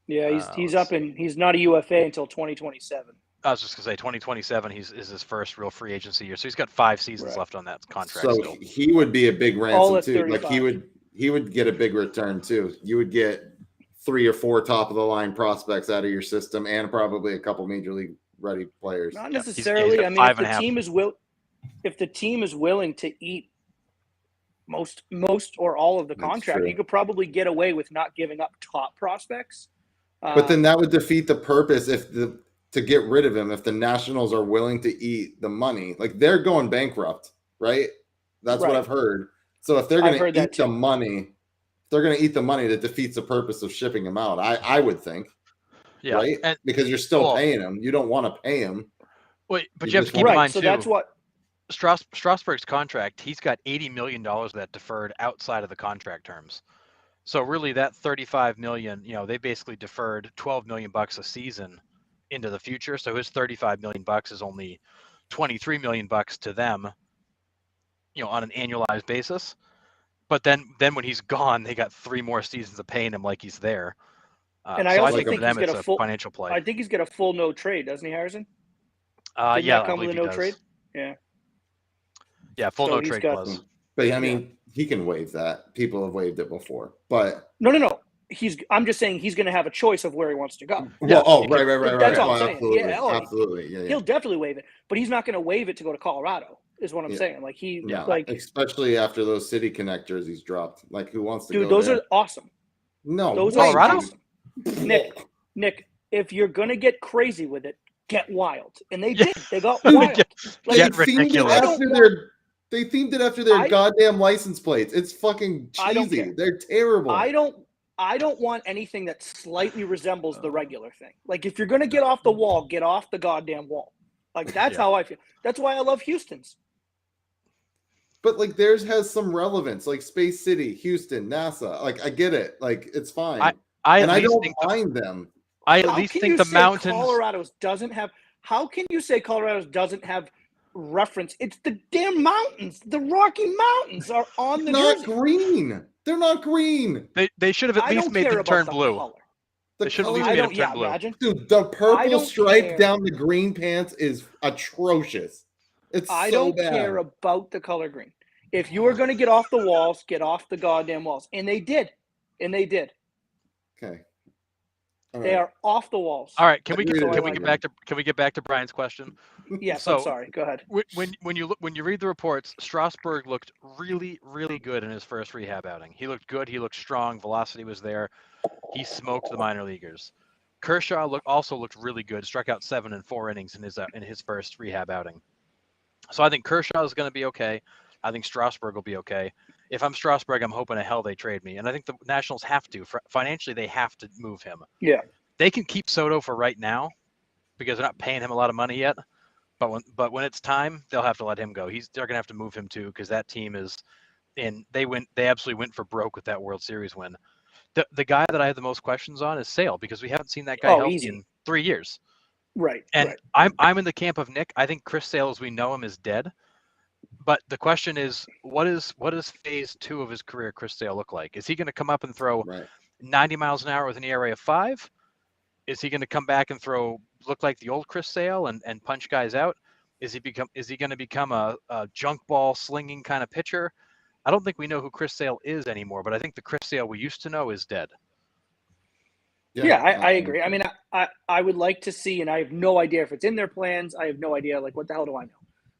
Speaker 3: Yeah, he's up and he's not a UFA until 2027.
Speaker 2: I was just gonna say 2027. Is his first real free agency year, so he's got 5 seasons left on that contract.
Speaker 1: So he would be a big ransom too. 35. Like he would get a big return too. You would get 3 or 4 top of the line prospects out of your system, and probably a couple major league ready players.
Speaker 3: Not
Speaker 2: Yeah,
Speaker 3: necessarily.
Speaker 2: he's
Speaker 3: I mean,
Speaker 2: five
Speaker 3: if
Speaker 2: and
Speaker 3: the
Speaker 2: a half.
Speaker 3: team is willing to eat most or all of the
Speaker 1: That's
Speaker 3: contract,
Speaker 1: true.
Speaker 3: you could probably get away with not giving up top prospects.
Speaker 1: But then that would defeat the purpose to get rid of him if the Nationals are willing to eat the money. Like, they're going bankrupt, right? That's what
Speaker 3: Right.
Speaker 1: I've heard. So if they're
Speaker 3: I've
Speaker 1: going to
Speaker 3: heard that
Speaker 1: eat the
Speaker 3: too.
Speaker 1: money, that defeats the purpose of shipping him out. I would think,
Speaker 2: Yeah,
Speaker 1: right?
Speaker 2: and
Speaker 1: Because you're still
Speaker 2: well,
Speaker 1: paying him. You don't want to pay him.
Speaker 2: wait, but
Speaker 1: You
Speaker 2: you have to
Speaker 1: just
Speaker 2: keep in
Speaker 3: Right.
Speaker 2: mind
Speaker 3: So
Speaker 2: too.
Speaker 3: that's what.
Speaker 2: Strasburg's contract, he's got $80 million of that deferred outside of the contract terms. So really that 35 million, they basically deferred 12 million bucks a season into the future. So his 35 million bucks is only 23 million bucks to them, on an annualized basis. But then when he's gone, they got 3 more seasons of paying him like he's there.
Speaker 3: And I
Speaker 2: so
Speaker 3: also
Speaker 2: I think
Speaker 3: think
Speaker 2: for them
Speaker 3: he's got
Speaker 2: it's
Speaker 3: a
Speaker 2: a
Speaker 3: full
Speaker 2: financial play.
Speaker 3: I think he's got a full no trade, doesn't he, Harrison? Didn't
Speaker 2: Yeah,
Speaker 3: that
Speaker 2: I
Speaker 3: come with
Speaker 2: believe
Speaker 3: a
Speaker 2: he
Speaker 3: no
Speaker 2: does.
Speaker 3: trade? Yeah.
Speaker 2: Yeah, full
Speaker 3: So
Speaker 2: no
Speaker 3: he's
Speaker 2: trade
Speaker 3: got-
Speaker 2: clause.
Speaker 1: But I mean, he can waive that. People have waived it before. But
Speaker 3: No. I'm just saying he's going to have a choice of where he wants to go.
Speaker 2: Yeah,
Speaker 1: right.
Speaker 3: That's all
Speaker 1: Oh,
Speaker 3: I'm saying.
Speaker 1: absolutely.
Speaker 3: Yeah,
Speaker 1: Absolutely. Yeah.
Speaker 3: He'll definitely waive it, but he's not going to waive it to go to Colorado. Is what I'm
Speaker 1: Yeah.
Speaker 3: saying. Like
Speaker 1: No, especially after those City connectors he's dropped. Like, who wants to
Speaker 3: dude,
Speaker 1: go
Speaker 3: those
Speaker 1: there?
Speaker 3: are awesome.
Speaker 1: No,
Speaker 3: Those
Speaker 1: way,
Speaker 3: are
Speaker 2: Colorado?
Speaker 3: awesome. Nick, if you're going to get crazy with it, get wild. And they did. They got wild.
Speaker 1: They
Speaker 2: Get
Speaker 1: themed
Speaker 2: ridiculous.
Speaker 1: They themed it after their goddamn license plates. It's fucking
Speaker 3: I don't
Speaker 1: cheesy.
Speaker 3: care.
Speaker 1: They're terrible.
Speaker 3: I don't want anything that slightly resembles the regular thing. Like, if you're going to get off the wall, get off the goddamn wall. Like, that's how I feel. That's why I love Houston's.
Speaker 1: But like, theirs has some relevance, like Space City, Houston, NASA. Like, I get it. Like, it's fine.
Speaker 2: I
Speaker 1: don't mind them.
Speaker 2: I at least think the mountains.
Speaker 3: How can you say Colorado's doesn't have reference? It's the damn mountains. The Rocky Mountains are on the jersey.
Speaker 1: Green. They're not green.
Speaker 2: They should have at least made them turn blue.
Speaker 3: Color.
Speaker 2: They should have at least made them turn blue.
Speaker 3: Imagine.
Speaker 1: Dude, the purple
Speaker 3: don't
Speaker 1: stripe
Speaker 3: care.
Speaker 1: down the green pants is atrocious. It's
Speaker 3: I
Speaker 1: so
Speaker 3: don't
Speaker 1: bad.
Speaker 3: care about the color green. If you are going to get off the walls, get off the goddamn walls. And they did.
Speaker 1: Okay.
Speaker 3: They are off the walls.
Speaker 2: All right, can we
Speaker 1: Agreed.
Speaker 2: get back to Brian's question?
Speaker 3: Yes,
Speaker 2: So-
Speaker 3: I'm sorry. Go ahead.
Speaker 2: When you read the reports, Strasburg looked really, really good in his first rehab outing. He looked good. He looked strong. Velocity was there. He smoked the minor leaguers. Kershaw also looked really good. Struck out 7 in 4 innings in his first rehab outing. So I think Kershaw is going to be okay. I think Strasburg will be okay. If I'm Strasburg, I'm hoping to hell they trade me. And I think the Nationals have to. Financially, they have to move him.
Speaker 3: Yeah.
Speaker 2: They can keep Soto for right now because they're not paying him a lot of money yet. But when it's time, they'll have to let him go. They're going to have to move him too because that team is in. They absolutely went for broke with that World Series win. The guy that I have the most questions on is Sale because we haven't seen that guy healthy
Speaker 3: easy.
Speaker 2: in 3 years.
Speaker 3: Right.
Speaker 2: And
Speaker 3: right.
Speaker 2: I'm in the camp of Nick. I think Chris Sale, as we know him, is dead. But the question is, what is phase 2 of his career Chris Sale look like? Is he going to come up and throw 90 miles an hour with an ERA of 5? Is he going to come back and look like the old Chris Sale and punch guys out? Is he going to become a junk ball slinging kind of pitcher? I don't think we know who Chris Sale is anymore, but I think the Chris Sale we used to know is dead.
Speaker 3: Yeah, I agree. I mean, I would like to see, and I have no idea if it's in their plans. I have no idea. Like, what the hell do I know?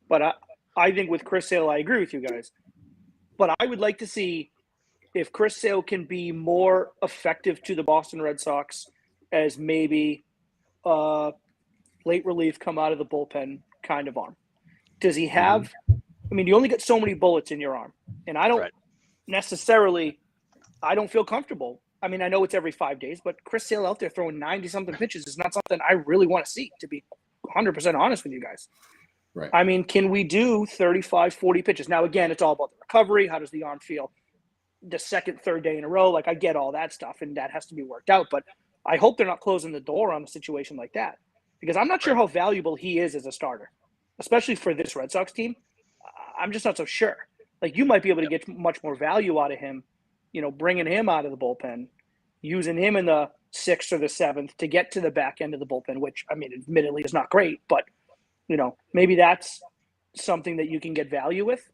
Speaker 3: But I think with Chris Sale, I agree with you guys. But I would like to see if Chris Sale can be more effective to the Boston Red Sox as maybe late relief, come out of the bullpen kind of arm. Does he have – I mean, you only get so many bullets in your arm. And I don't necessarily – I don't feel comfortable. I mean, I know it's every 5 days, but Chris Sale out there throwing 90-something pitches is not something I really want to see, to be 100% honest with you guys.
Speaker 1: Right.
Speaker 3: I mean, can we do 35, 40 pitches? Now, again, it's all about the recovery. How does the arm feel the second, third day in a row? Like, I get all that stuff, and that has to be worked out. But I hope they're not closing the door on a situation like that because I'm not sure how valuable he is as a starter, especially for this Red Sox team. I'm just not so sure. Like, you might be able to get much more value out of him, bringing him out of the bullpen, using him in the 6th or the 7th to get to the back end of the bullpen, which, I mean, admittedly is not great, but maybe that's something that you can get value with.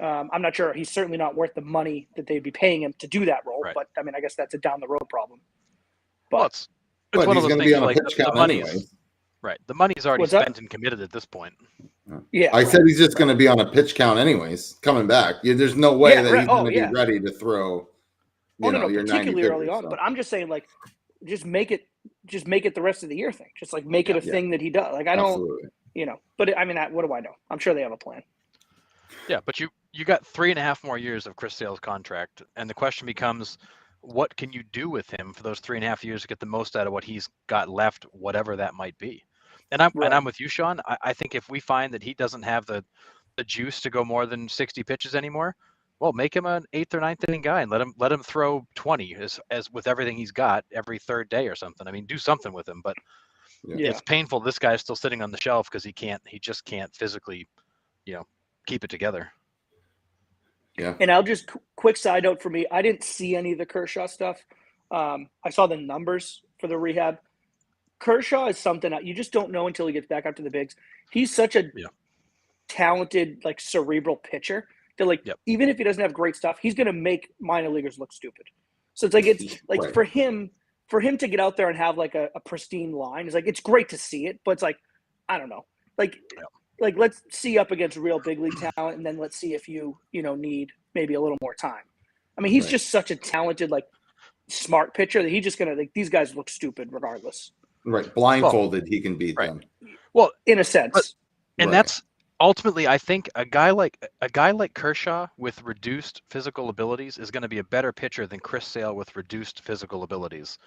Speaker 3: I'm not sure. He's certainly not worth the money that they'd be paying him to do that role.
Speaker 2: Right.
Speaker 3: But I mean, I guess that's a down the road problem. But
Speaker 2: Well, it's
Speaker 1: But
Speaker 2: one of
Speaker 1: he's
Speaker 2: those
Speaker 1: going to be
Speaker 2: things
Speaker 1: on a
Speaker 2: like
Speaker 1: pitch
Speaker 2: the
Speaker 1: count
Speaker 2: money's
Speaker 1: anyway.
Speaker 2: right. The money's already
Speaker 3: What's that?
Speaker 2: spent and committed at this point.
Speaker 3: yeah,
Speaker 1: I said he's just going to be on a pitch count anyways, coming back. There's no way that he's going to be ready to throw.
Speaker 3: No,
Speaker 1: your 90
Speaker 3: particularly early
Speaker 1: pitches,
Speaker 3: on.
Speaker 1: so.
Speaker 3: But I'm just saying, like, just make it the rest of the year thing. Just like make it a thing that he does. Like I don't,
Speaker 1: Absolutely.
Speaker 3: But I mean, what do I know? I'm sure they have a plan.
Speaker 2: Yeah, but you got 3.5 more years of Chris Sale's contract, and the question becomes, what can you do with him for those 3.5 years to get the most out of what he's got left, whatever that might be? And I'm with you, Sean. I think if we find that he doesn't have the juice to go more than 60 pitches anymore, well, make him an 8th or 9th inning guy and let him throw 20 as with everything he's got every third day or something. I mean, do something with him, but it's painful. This guy's still sitting on the shelf because he just can't physically, keep it together.
Speaker 1: Yeah.
Speaker 3: And I'll just quick side note for me. I didn't see any of the Kershaw stuff. I saw the numbers for the rehab. Kershaw is something you just don't know until he gets back up to the bigs. He's such a talented, like cerebral pitcher that even if he doesn't have great stuff, he's going to make minor leaguers look stupid. So it's like for him to get out there and have like a pristine line is like, it's great to see it, but it's like, I don't know, like let's see up against real big league talent. And then let's see if you need maybe a little more time. I mean, he's just such a talented, like smart pitcher that he's just going to, like, these guys look stupid regardless.
Speaker 1: Right. Blindfolded, he can beat them.
Speaker 2: Well,
Speaker 3: in a sense.
Speaker 2: That's ultimately, I think a guy like Kershaw with reduced physical abilities is going to be a better pitcher than Chris Sale with reduced physical abilities,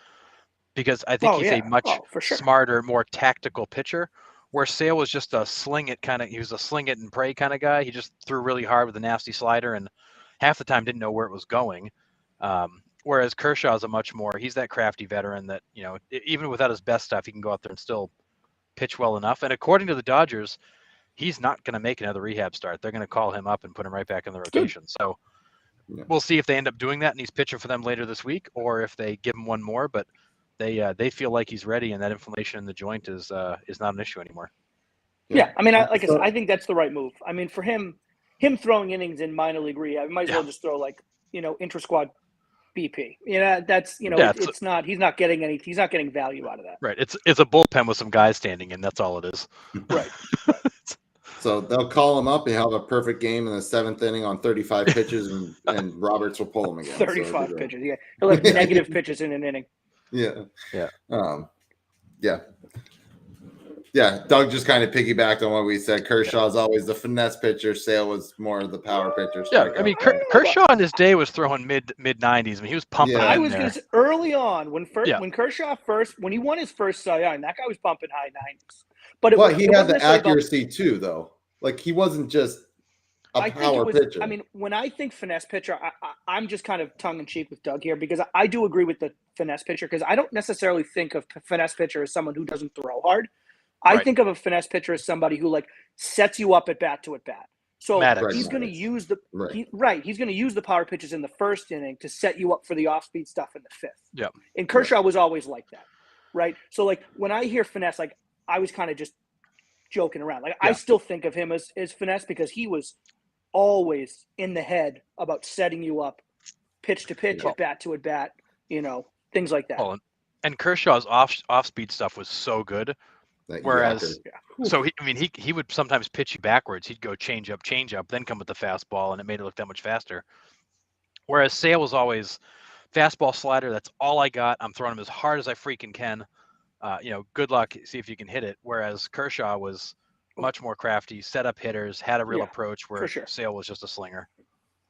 Speaker 2: because I think he's a much smarter, more tactical pitcher. Where Sale was just a sling it and pray kind of guy. He just threw really hard with a nasty slider and half the time didn't know where it was going. Whereas Kershaw is he's that crafty veteran that, even without his best stuff, he can go out there and still pitch well enough. And according to the Dodgers, he's not going to make another rehab start. They're going to call him up and put him right back in the rotation. So we'll see if they end up doing that and he's pitching for them later this week, or if they give him one more. But they feel like he's ready, and that inflammation in the joint is not an issue anymore.
Speaker 3: Yeah, I mean, I said, I think that's the right move. I mean, for him throwing innings in minor league rehab, he might as well just throw like intra-squad BP. That's it's not. He's not getting value out of that.
Speaker 2: Right. It's a bullpen with some guys standing in. That's all it is.
Speaker 3: Right.
Speaker 1: So they'll call him up and he'll have a perfect game in the 7th inning on 35 pitches, and Roberts will pull him again.
Speaker 3: 35 pitches. Yeah, he'll have negative pitches in an inning.
Speaker 1: Yeah.
Speaker 3: Yeah.
Speaker 1: Yeah. Doug just kind of piggybacked on what we said. Kershaw's always the finesse pitcher. Sale was more of the power pitcher.
Speaker 2: Yeah, I mean, Kershaw in his day was throwing mid 90s. I mean, he was pumping.
Speaker 3: I was going to say early on when Kershaw when he won his first Cy Young, that guy was pumping high 90s. But he
Speaker 1: had the accuracy too, though. Like, he wasn't just a power pitcher.
Speaker 3: I mean, when I think finesse pitcher, I'm just kind of tongue in cheek with Doug here, because I do agree with the finesse pitcher, because I don't necessarily think of finesse pitcher as someone who doesn't throw hard. I think of a finesse pitcher as somebody who like sets you up at bat to at bat. So he's going to use he's going to use the power pitches in the first inning to set you up for the off-speed stuff in the 5th.
Speaker 2: Yeah.
Speaker 3: And Kershaw was always like that, right? So like when I hear finesse, like I was kind of just joking around. Like I still think of him as finesse, because he was always in the head about setting you up pitch to pitch, at bat to at bat, things like that.
Speaker 2: And Kershaw's off-speed stuff was so good. Whereas, so he would sometimes pitch you backwards. He'd go change up, then come with the fastball, and it made it look that much faster. Whereas Sale was always fastball, slider. That's all I got. I'm throwing him as hard as I freaking can. Good luck. See if you can hit it. Whereas Kershaw was much more crafty, set up hitters, had a real approach, where Sale was just a slinger.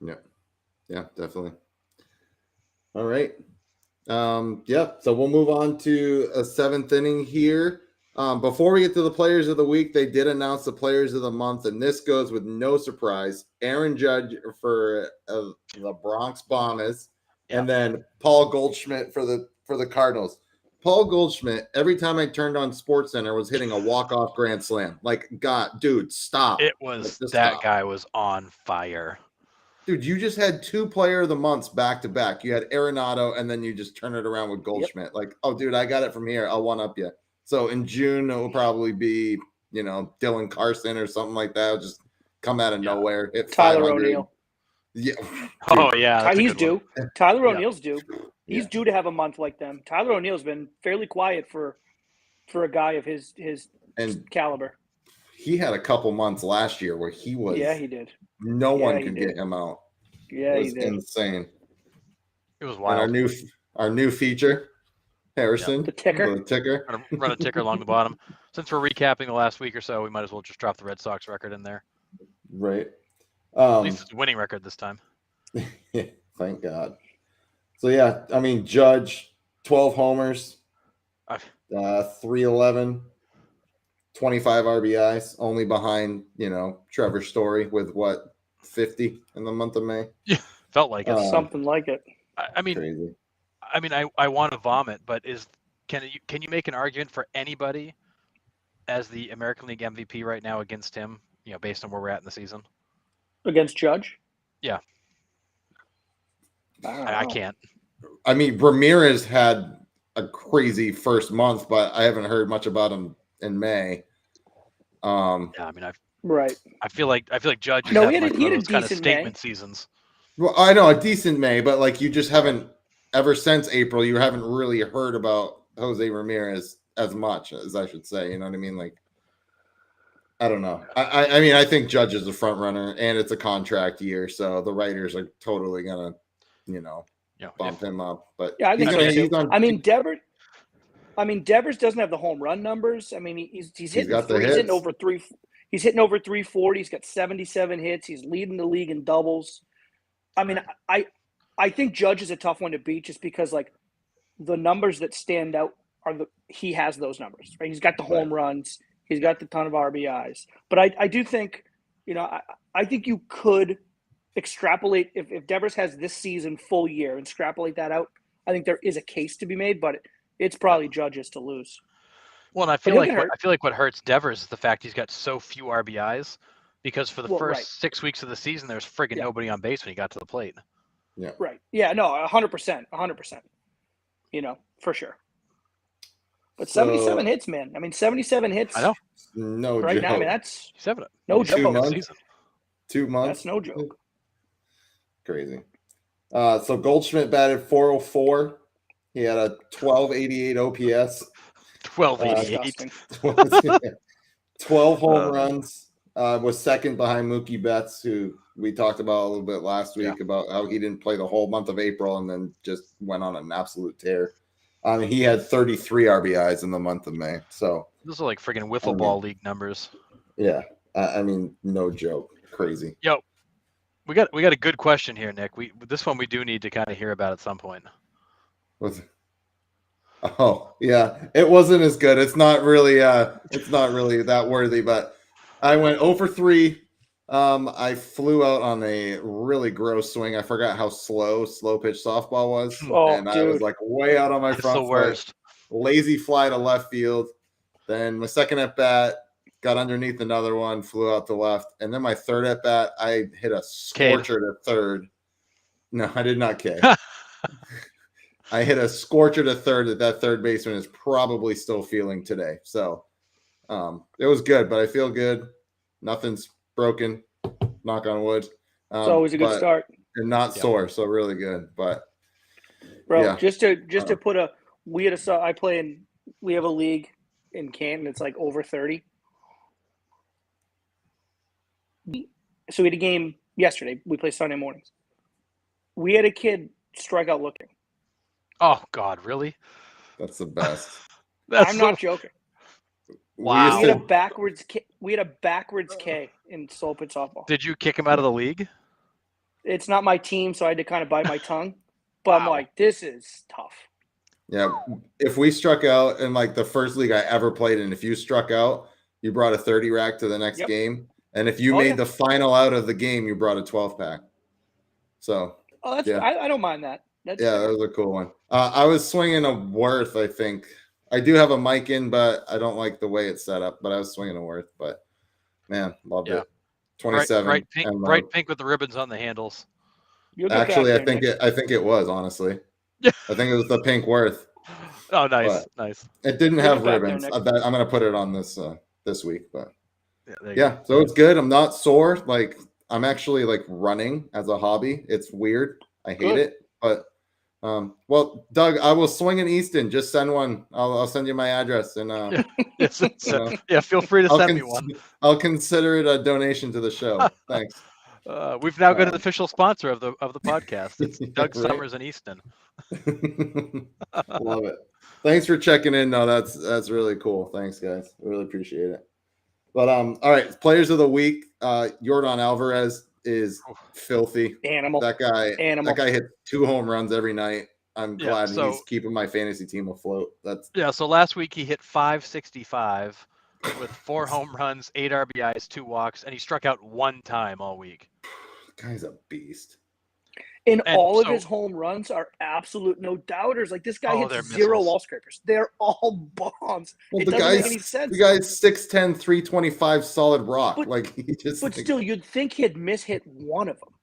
Speaker 1: Yeah, definitely. All right. So we'll move on to a 7th inning here. Before we get to the players of the week, they did announce the players of the month, and this goes with no surprise. Aaron Judge for the Bronx Bombers, and then Paul Goldschmidt for the Cardinals. Paul Goldschmidt, every time I turned on SportsCenter, was hitting a walk-off grand slam. Like, God, dude, stop.
Speaker 2: It was guy was on fire.
Speaker 1: Dude, you just had 2 player of the months back to back. You had Arenado, and then you just turn it around with Goldschmidt. Like, oh, dude, I got it from here. I'll one-up you. So in June, it will probably be, Dylan Carson or something like that. I'll just come out of nowhere. Hit
Speaker 3: Tyler
Speaker 1: 500.
Speaker 3: O'Neill.
Speaker 1: Yeah.
Speaker 2: Oh yeah, that's a
Speaker 3: He's
Speaker 2: good one.
Speaker 3: due. Tyler
Speaker 2: Yeah.
Speaker 3: O'Neill's due. He's
Speaker 1: Yeah.
Speaker 3: due to have a month like them. Tyler O'Neill's been fairly quiet for a guy of his
Speaker 1: And
Speaker 3: caliber.
Speaker 1: he had a couple months last year where he was.
Speaker 3: Yeah, he did.
Speaker 1: No
Speaker 3: Yeah,
Speaker 1: one
Speaker 3: he
Speaker 1: could
Speaker 3: did.
Speaker 1: get him out.
Speaker 3: Yeah,
Speaker 1: It
Speaker 3: he
Speaker 1: was
Speaker 3: did.
Speaker 1: insane.
Speaker 2: It was
Speaker 1: And
Speaker 2: wild.
Speaker 1: our new feature, Harrison,
Speaker 3: The ticker.
Speaker 1: the ticker.
Speaker 2: Run a ticker along the bottom. Since we're recapping the last week or so, we might as well just drop the Red Sox record in there.
Speaker 1: Right.
Speaker 2: At least it's a winning record this time.
Speaker 1: Thank God. So yeah, I mean Judge, 12 homers, 311, 25 RBIs, only behind, Trevor Story with 50 in the month of May.
Speaker 2: Yeah, felt like it.
Speaker 3: Something like it.
Speaker 2: I mean,
Speaker 1: Crazy.
Speaker 2: I want to vomit, but can you make an argument for anybody as the American League MVP right now against him? Based on where we're at in the season.
Speaker 3: Against Judge?
Speaker 2: Yeah. I can't.
Speaker 1: I mean, Ramirez had a crazy first month, but I haven't heard much about him in May.
Speaker 2: Yeah, I mean, I feel like Judge is having one of those kind of statement seasons.
Speaker 1: Well, I know a decent May, but like you just haven't ever since April. You haven't really heard about Jose Ramirez as much as I should say. You know what I mean? Like, I don't know. I mean, I think Judge is a front runner, and it's a contract year, so the writers are totally gonna, bump him up. But
Speaker 3: yeah, I think
Speaker 1: he's on.
Speaker 3: I mean, Devers doesn't have the home run numbers. I mean, he's hitting he's hitting over 340. He's got 77 hits. He's leading the league in doubles. I mean, I think Judge is a tough one to beat just because like the numbers that stand out he has those numbers, right? He's got the home runs. He's got the ton of RBIs. But I do think, I think you could extrapolate if Devers has this season full year and extrapolate that out. I think there is a case to be made, but it's probably Judge's to lose.
Speaker 2: Well, and I feel like what hurts Devers is the fact he's got so few RBIs because for the first 6 weeks of the season, there's friggin' nobody on base when he got to the plate.
Speaker 1: Yeah.
Speaker 3: Right. Yeah. No. 100%. 100%. For sure. But 77 hits, man. I mean, 77 hits.
Speaker 2: I know.
Speaker 1: No
Speaker 3: right
Speaker 1: joke.
Speaker 3: now, I mean, that's
Speaker 2: no
Speaker 3: joke.
Speaker 1: 2 months.
Speaker 3: That's no joke.
Speaker 1: Crazy. So Goldschmidt batted 404. He had a 1288 OPS.
Speaker 2: 1288.
Speaker 1: 12 home runs. Was second behind Mookie Betts, who we talked about a little bit last week about how he didn't play the whole month of April and then just went on an absolute tear. He had 33 RBIs in the month of May. So
Speaker 2: those are like friggin' wiffle ball league numbers.
Speaker 1: Yeah. I mean, no joke. Crazy.
Speaker 2: Yo, we got a good question here, Nick. This one we do need to kind of hear about at some point.
Speaker 1: Oh, yeah. It wasn't as good. It's not really that worthy, but I went 0 for 3. I flew out on a really gross swing. I forgot how slow pitch softball was.
Speaker 3: Dude.
Speaker 1: I was like way out on my front
Speaker 2: the worst.
Speaker 1: Lazy fly to left field. Then my second at bat, got underneath another one, flew out to left. And then my third at bat, I hit a scorcher to third. No, I did not K. I hit a scorcher to third that third baseman is probably still feeling today. So it was good, but I feel good. Nothing's broken. Knock on wood.
Speaker 3: It's always a good start.
Speaker 1: And not sore, so really good. But
Speaker 3: bro, just to put we have a league in Canton. It's like over 30. So we had a game yesterday. We play Sunday mornings. We had a kid strike out looking.
Speaker 2: Oh God, really?
Speaker 1: That's the best.
Speaker 3: I'm not joking.
Speaker 2: Wow.
Speaker 3: We had a backwards K in slow pitch softball.
Speaker 2: Did you kick him out of the league?
Speaker 3: It's not my team, so I had to kind of bite my tongue. But I'm like, this is tough.
Speaker 1: Yeah. If we struck out in like the first league I ever played in, if you struck out, you brought a 30 rack to the next game. And if you made the final out of the game, you brought a 12 pack. So
Speaker 3: I don't mind that. That
Speaker 1: was a cool one. I was swinging a Worth, I think. I do have a mic in, but I don't like the way it's set up. But I was swinging a Worth. But man, loved it. 27.
Speaker 2: Bright pink with the ribbons on the handles.
Speaker 1: Actually, I think it was honestly. I think it was the pink Worth.
Speaker 2: Oh, nice.
Speaker 1: It didn't have ribbons. I'm going to put it on this week, but
Speaker 2: there you
Speaker 1: Yeah,
Speaker 2: go.
Speaker 1: so it's good. I'm not sore. Like I'm actually like running as a hobby. It's weird. I hate
Speaker 3: Good.
Speaker 1: it, but well, Doug, I will swing in Easton. Just send one. I'll send you my address, and
Speaker 2: Yeah, feel free to
Speaker 1: I'll
Speaker 2: send me one.
Speaker 1: I'll consider it a donation to the show. Thanks.
Speaker 2: We've now got an official sponsor of the podcast. It's Doug
Speaker 1: Right?
Speaker 2: Summers in Easton.
Speaker 1: Love it. Thanks for checking in. No, that's really cool. Thanks, guys. I really appreciate it. But all right, players of the week. Yordan Alvarez is filthy.
Speaker 3: Animal.
Speaker 1: That guy hit 2 home runs every night. I'm
Speaker 2: Yeah,
Speaker 1: glad he's keeping my fantasy team afloat.
Speaker 2: So last week he hit 565 with 4 home runs, 8 RBIs, 2 walks, and he struck out 1 time all week.
Speaker 1: Guy's a beast.
Speaker 3: And all of his home runs are absolute no doubters. Like this guy hits 0 wall scrapers. They're all bombs.
Speaker 1: Well,
Speaker 3: it doesn't make any sense.
Speaker 1: The guy's 6'10", 325 solid rock.
Speaker 3: Still, you'd think he'd mishit one of them.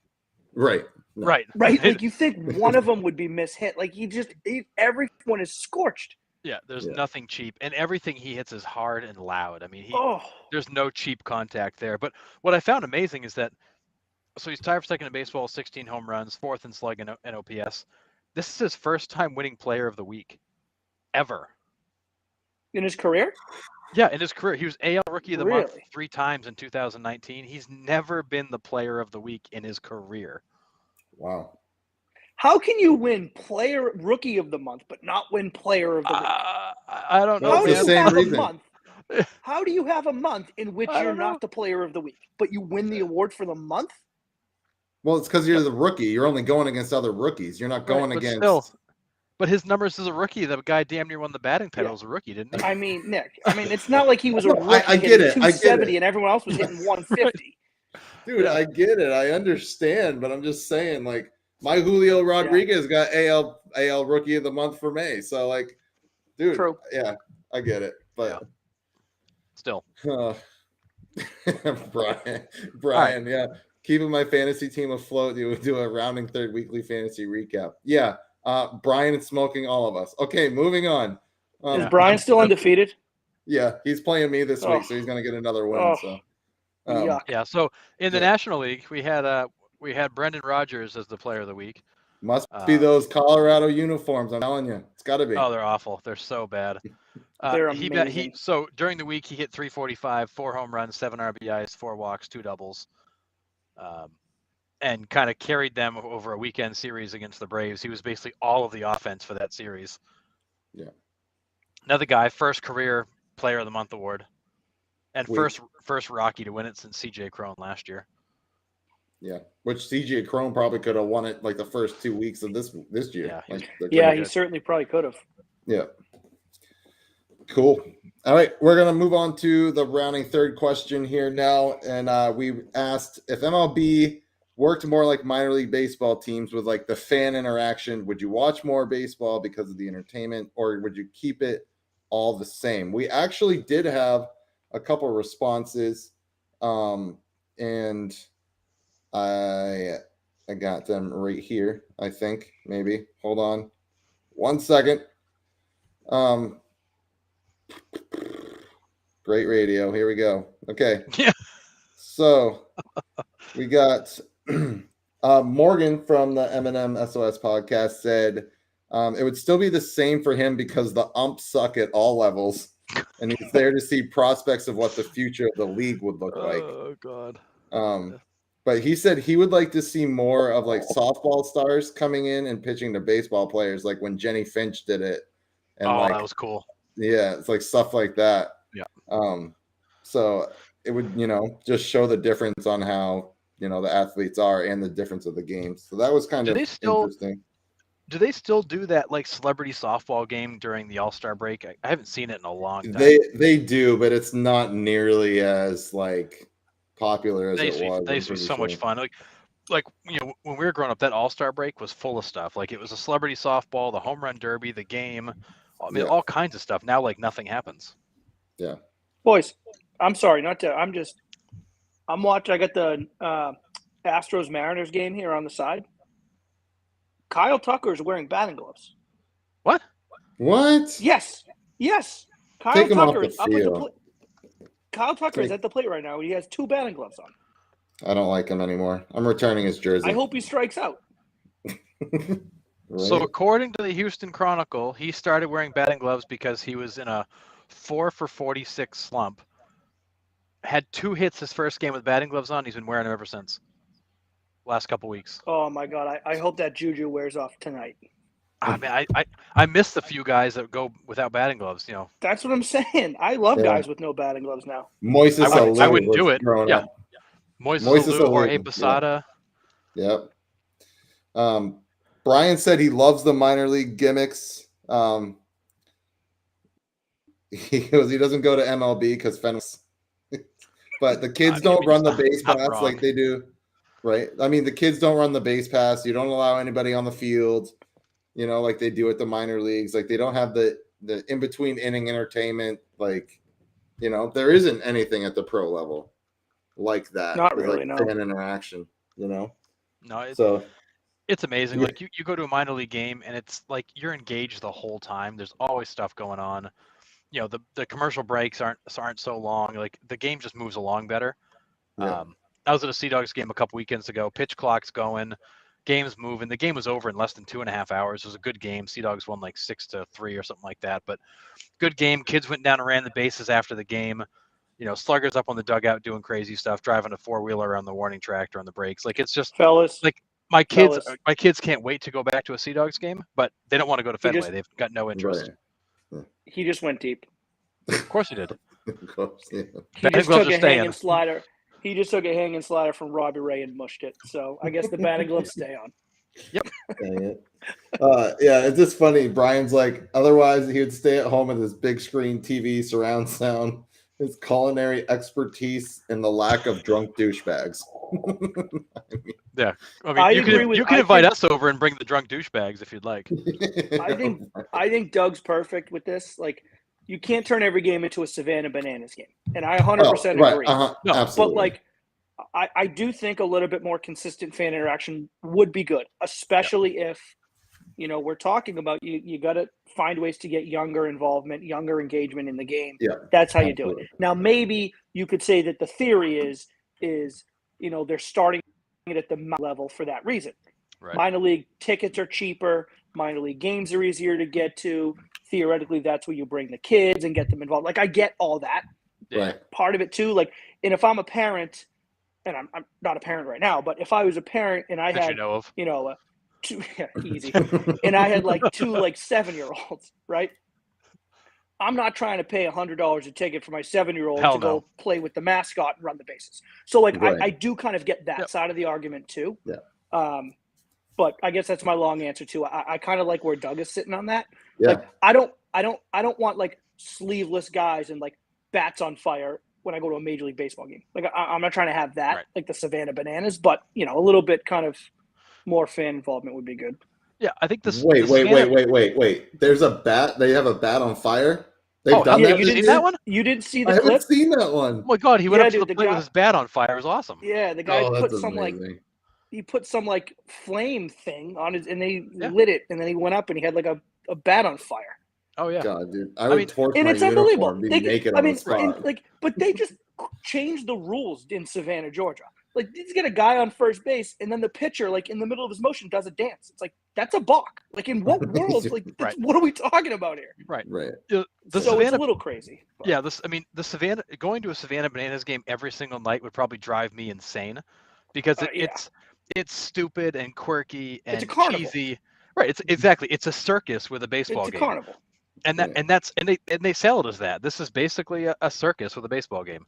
Speaker 1: Right.
Speaker 2: No. Right.
Speaker 3: Like you think one of them would be mishit. Like everyone is scorched.
Speaker 2: Yeah, there's nothing cheap, and everything he hits is hard and loud. I mean, there's no cheap contact there. But what I found amazing is that, so he's tied for second in baseball, 16 home runs, 4th in slug and OPS. This is his first time winning Player of the Week, ever.
Speaker 3: In his career?
Speaker 2: Yeah, in his career. He was AL Rookie of the Month 3 times in 2019. He's never been the Player of the Week in his career.
Speaker 1: Wow.
Speaker 3: How can you win Rookie of the Month but not win Player of the Week?
Speaker 2: I don't know.
Speaker 3: How do you have a month in which you're not the Player of the Week, but you win the award for the month?
Speaker 1: Well, it's because you're the rookie. You're only going against other rookies. You're not going against.
Speaker 2: But his numbers as a rookie, the guy damn near won the batting title as a rookie, didn't he?
Speaker 3: I mean, Nick. It's not like he was a rookie
Speaker 1: I get it.
Speaker 3: 270 and everyone else was hitting 150.
Speaker 1: Dude, I get it. I understand, but I'm just saying, like, my Julio Rodriguez got AL Rookie of the Month for May. So, like, dude,
Speaker 3: True.
Speaker 1: Yeah, I get it. But
Speaker 2: still,
Speaker 1: Brian, yeah. Keeping my fantasy team afloat. You would do a rounding third weekly fantasy recap. Yeah. Brian is smoking all of us. Okay, moving on.
Speaker 3: Is Brian still undefeated?
Speaker 1: Yeah, he's playing me this week, so he's going to get another win.
Speaker 2: So in the National League, we had Brendan Rodgers as the Player of the Week.
Speaker 1: Must be those Colorado uniforms. I'm telling you, it's got to be.
Speaker 2: Oh, they're awful. They're so bad.
Speaker 3: They're amazing.
Speaker 2: So during the week, he hit 345, 4 home runs, 7 RBIs, 4 walks, 2 doubles. And kind of carried them over a weekend series against the Braves. He was basically all of the offense for that series.
Speaker 1: Yeah.
Speaker 2: Another guy, first career Player of the Month award, and first Rocky to win it since C.J. Cron last year.
Speaker 1: Yeah, which C.J. Cron probably could have won it like the first 2 weeks of this year.
Speaker 3: He certainly probably could have.
Speaker 1: Yeah. Cool. All right, we're going to move on to the rounding third question here now. And we asked if MLB worked more like minor league baseball teams with like the fan interaction, would you watch more baseball because of the entertainment, or would you keep it all the same? We actually did have a couple of responses, and I got them right here, I think. Maybe. Hold on 1 second. Great radio. Here we go. Okay.
Speaker 2: Yeah.
Speaker 1: So we got Morgan from the M&M SOS podcast said it would still be the same for him because the umps suck at all levels, and he's there to see prospects of what the future of the league would look like.
Speaker 2: Oh, God.
Speaker 1: But he said he would like to see more of like softball stars coming in and pitching to baseball players, like when Jenny Finch did it. And
Speaker 2: that was cool.
Speaker 1: Yeah, it's like stuff like that.
Speaker 2: Yeah.
Speaker 1: So it would, just show the difference on how, the athletes are and the difference of the games. So that was kind of interesting.
Speaker 2: Do they still do that like celebrity softball game during the All-Star break? I haven't seen it in a long time.
Speaker 1: They do, but it's not nearly as like popular as it was.
Speaker 2: They used to be so much fun. Like when we were growing up, that All-Star break was full of stuff. Like it was a celebrity softball, the home run derby, the game. I mean, all kinds of stuff. Now, like nothing happens.
Speaker 1: Yeah.
Speaker 3: Boys, I'm sorry, I'm watching. I got the Astros Mariners game here on the side. Kyle Tucker is wearing batting gloves.
Speaker 2: What?
Speaker 1: What?
Speaker 3: Yes. Kyle
Speaker 1: Take him
Speaker 3: Tucker
Speaker 1: off the
Speaker 3: is up at the
Speaker 1: field.
Speaker 3: Kyle Tucker is at the plate right now. He has 2 batting gloves on.
Speaker 1: I don't like him anymore. I'm returning his jersey.
Speaker 3: I hope he strikes out.
Speaker 1: Right?
Speaker 2: So according to the Houston Chronicle, he started wearing batting gloves because he was in a 4 for 46 slump. Had 2 hits his first game with batting gloves on. He's been wearing them ever since. Last couple weeks.
Speaker 3: Oh my God! I hope that juju wears off tonight.
Speaker 2: I mean, I miss the few guys that go without batting gloves. You know,
Speaker 3: That's what I'm saying. I love guys with no batting gloves now.
Speaker 1: Moises
Speaker 2: I wouldn't do it.
Speaker 1: Yeah.
Speaker 2: Moises Alou, Jorge Posada.
Speaker 1: Yep. Brian said he loves the minor league gimmicks. He goes, he doesn't go to MLB because Fenix. But the kids don't run the base pass like they do, right? I mean, the kids don't run the base pass. You don't allow anybody on the field, you know, like they do at the minor leagues. Like they don't have the in between inning entertainment. Like, you know, there isn't anything at the pro level like that.
Speaker 3: Not really,
Speaker 1: like
Speaker 3: no.
Speaker 1: fan interaction, you know.
Speaker 2: No,
Speaker 1: It's
Speaker 2: amazing. Like you go to a minor league game and it's like you're engaged the whole time. There's always stuff going on. You know, the commercial breaks aren't so long. Like the game just moves along better.
Speaker 1: Yeah.
Speaker 2: I was at a Sea Dogs game a couple weekends ago. Pitch clock's going, game's moving. The game was over in less than 2.5 hours. It was a good game. Sea Dogs won like 6-3 or something like that. But good game. Kids went down and ran the bases after the game. You know, Slugger's up on the dugout doing crazy stuff, driving a 4-wheeler around the warning track or on the brakes. Like it's just
Speaker 3: Fellas,
Speaker 2: like my kids can't wait to go back to a Sea Dogs game, but they don't want to go to Fenway. They've got no interest.
Speaker 1: Right.
Speaker 3: He just went deep.
Speaker 2: Of course he did.
Speaker 1: Of course, yeah.
Speaker 3: He just took a hanging slider. He just took a hanging slider from Robbie Ray and mushed it. So I guess the batting gloves stay on.
Speaker 2: Yep.
Speaker 1: Yeah, it's just funny. Brian's like, otherwise he would stay at home with his big screen TV, surround sound, his culinary expertise, and the lack of drunk douchebags.
Speaker 2: Yeah, I mean, you can invite us over and bring the drunk douchebags if you'd like.
Speaker 3: I think Doug's perfect with this. Like, you can't turn every game into a Savannah Bananas game, and I 100% agree.
Speaker 1: No, absolutely.
Speaker 3: But like, I do think a little bit more consistent fan interaction would be good, especially if, you know, we're talking about you got to find ways to get younger involvement, younger engagement in the game.
Speaker 1: Yeah,
Speaker 3: that's how you do it. Now, maybe you could say that the theory is you know, they're starting it at the level for that reason.
Speaker 2: Right.
Speaker 3: Minor league tickets are cheaper. Minor league games are easier to get to. Theoretically, that's where you bring the kids and get them involved. Like, I get all that.
Speaker 1: Right.
Speaker 3: Part of it too. Like, and if I'm a parent, and I'm not a parent right now, but if I was a parent and I had, two, easy, and I had like 2 like 7-year-olds, right? I'm not trying to pay $100 a ticket for my 7-year-old to go play with the mascot and run the bases. So like, right. I do kind of get that side of the argument too.
Speaker 1: Yeah.
Speaker 3: But I guess that's my long answer too. I kind of like where Doug is sitting on that.
Speaker 1: Yeah.
Speaker 3: Like, I don't want like sleeveless guys and like bats on fire when I go to a Major League Baseball game. Like, I'm not trying to have that, like the Savannah Bananas, but you know, a little bit kind of more fan involvement would be good.
Speaker 2: Yeah, I think this.
Speaker 1: Wait. There's a bat. They have a bat on fire. They've done that.
Speaker 2: You didn't see that one?
Speaker 3: You didn't see the
Speaker 1: clip?
Speaker 3: I
Speaker 1: haven't seen that one.
Speaker 2: Oh my God, he went up to the plate with his bat on fire. It was awesome.
Speaker 3: Yeah, the guy put some
Speaker 1: amazing.
Speaker 3: he put some like flame thing on his, and they lit it, and then he went up and he had like a bat on fire.
Speaker 2: Oh yeah,
Speaker 1: God, dude, I would torch
Speaker 3: and
Speaker 1: my
Speaker 3: it's unbelievable.
Speaker 1: And be naked on the spot.
Speaker 3: But they just changed the rules in Savannah, Georgia. Like, you get a guy on first base, and then the pitcher, like in the middle of his motion, does a dance. It's like, that's a balk. Like, in what world? Like, what are we talking about here?
Speaker 2: Right.
Speaker 3: So Savannah, it's a little crazy.
Speaker 2: But. Yeah, the Savannah, going to a Savannah Bananas game every single night would probably drive me insane, because it's stupid and quirky and
Speaker 3: it's a
Speaker 2: cheesy. Right. It's a circus with a baseball game.
Speaker 3: It's a carnival.
Speaker 2: And they sell it as that. This is basically a circus with a baseball game.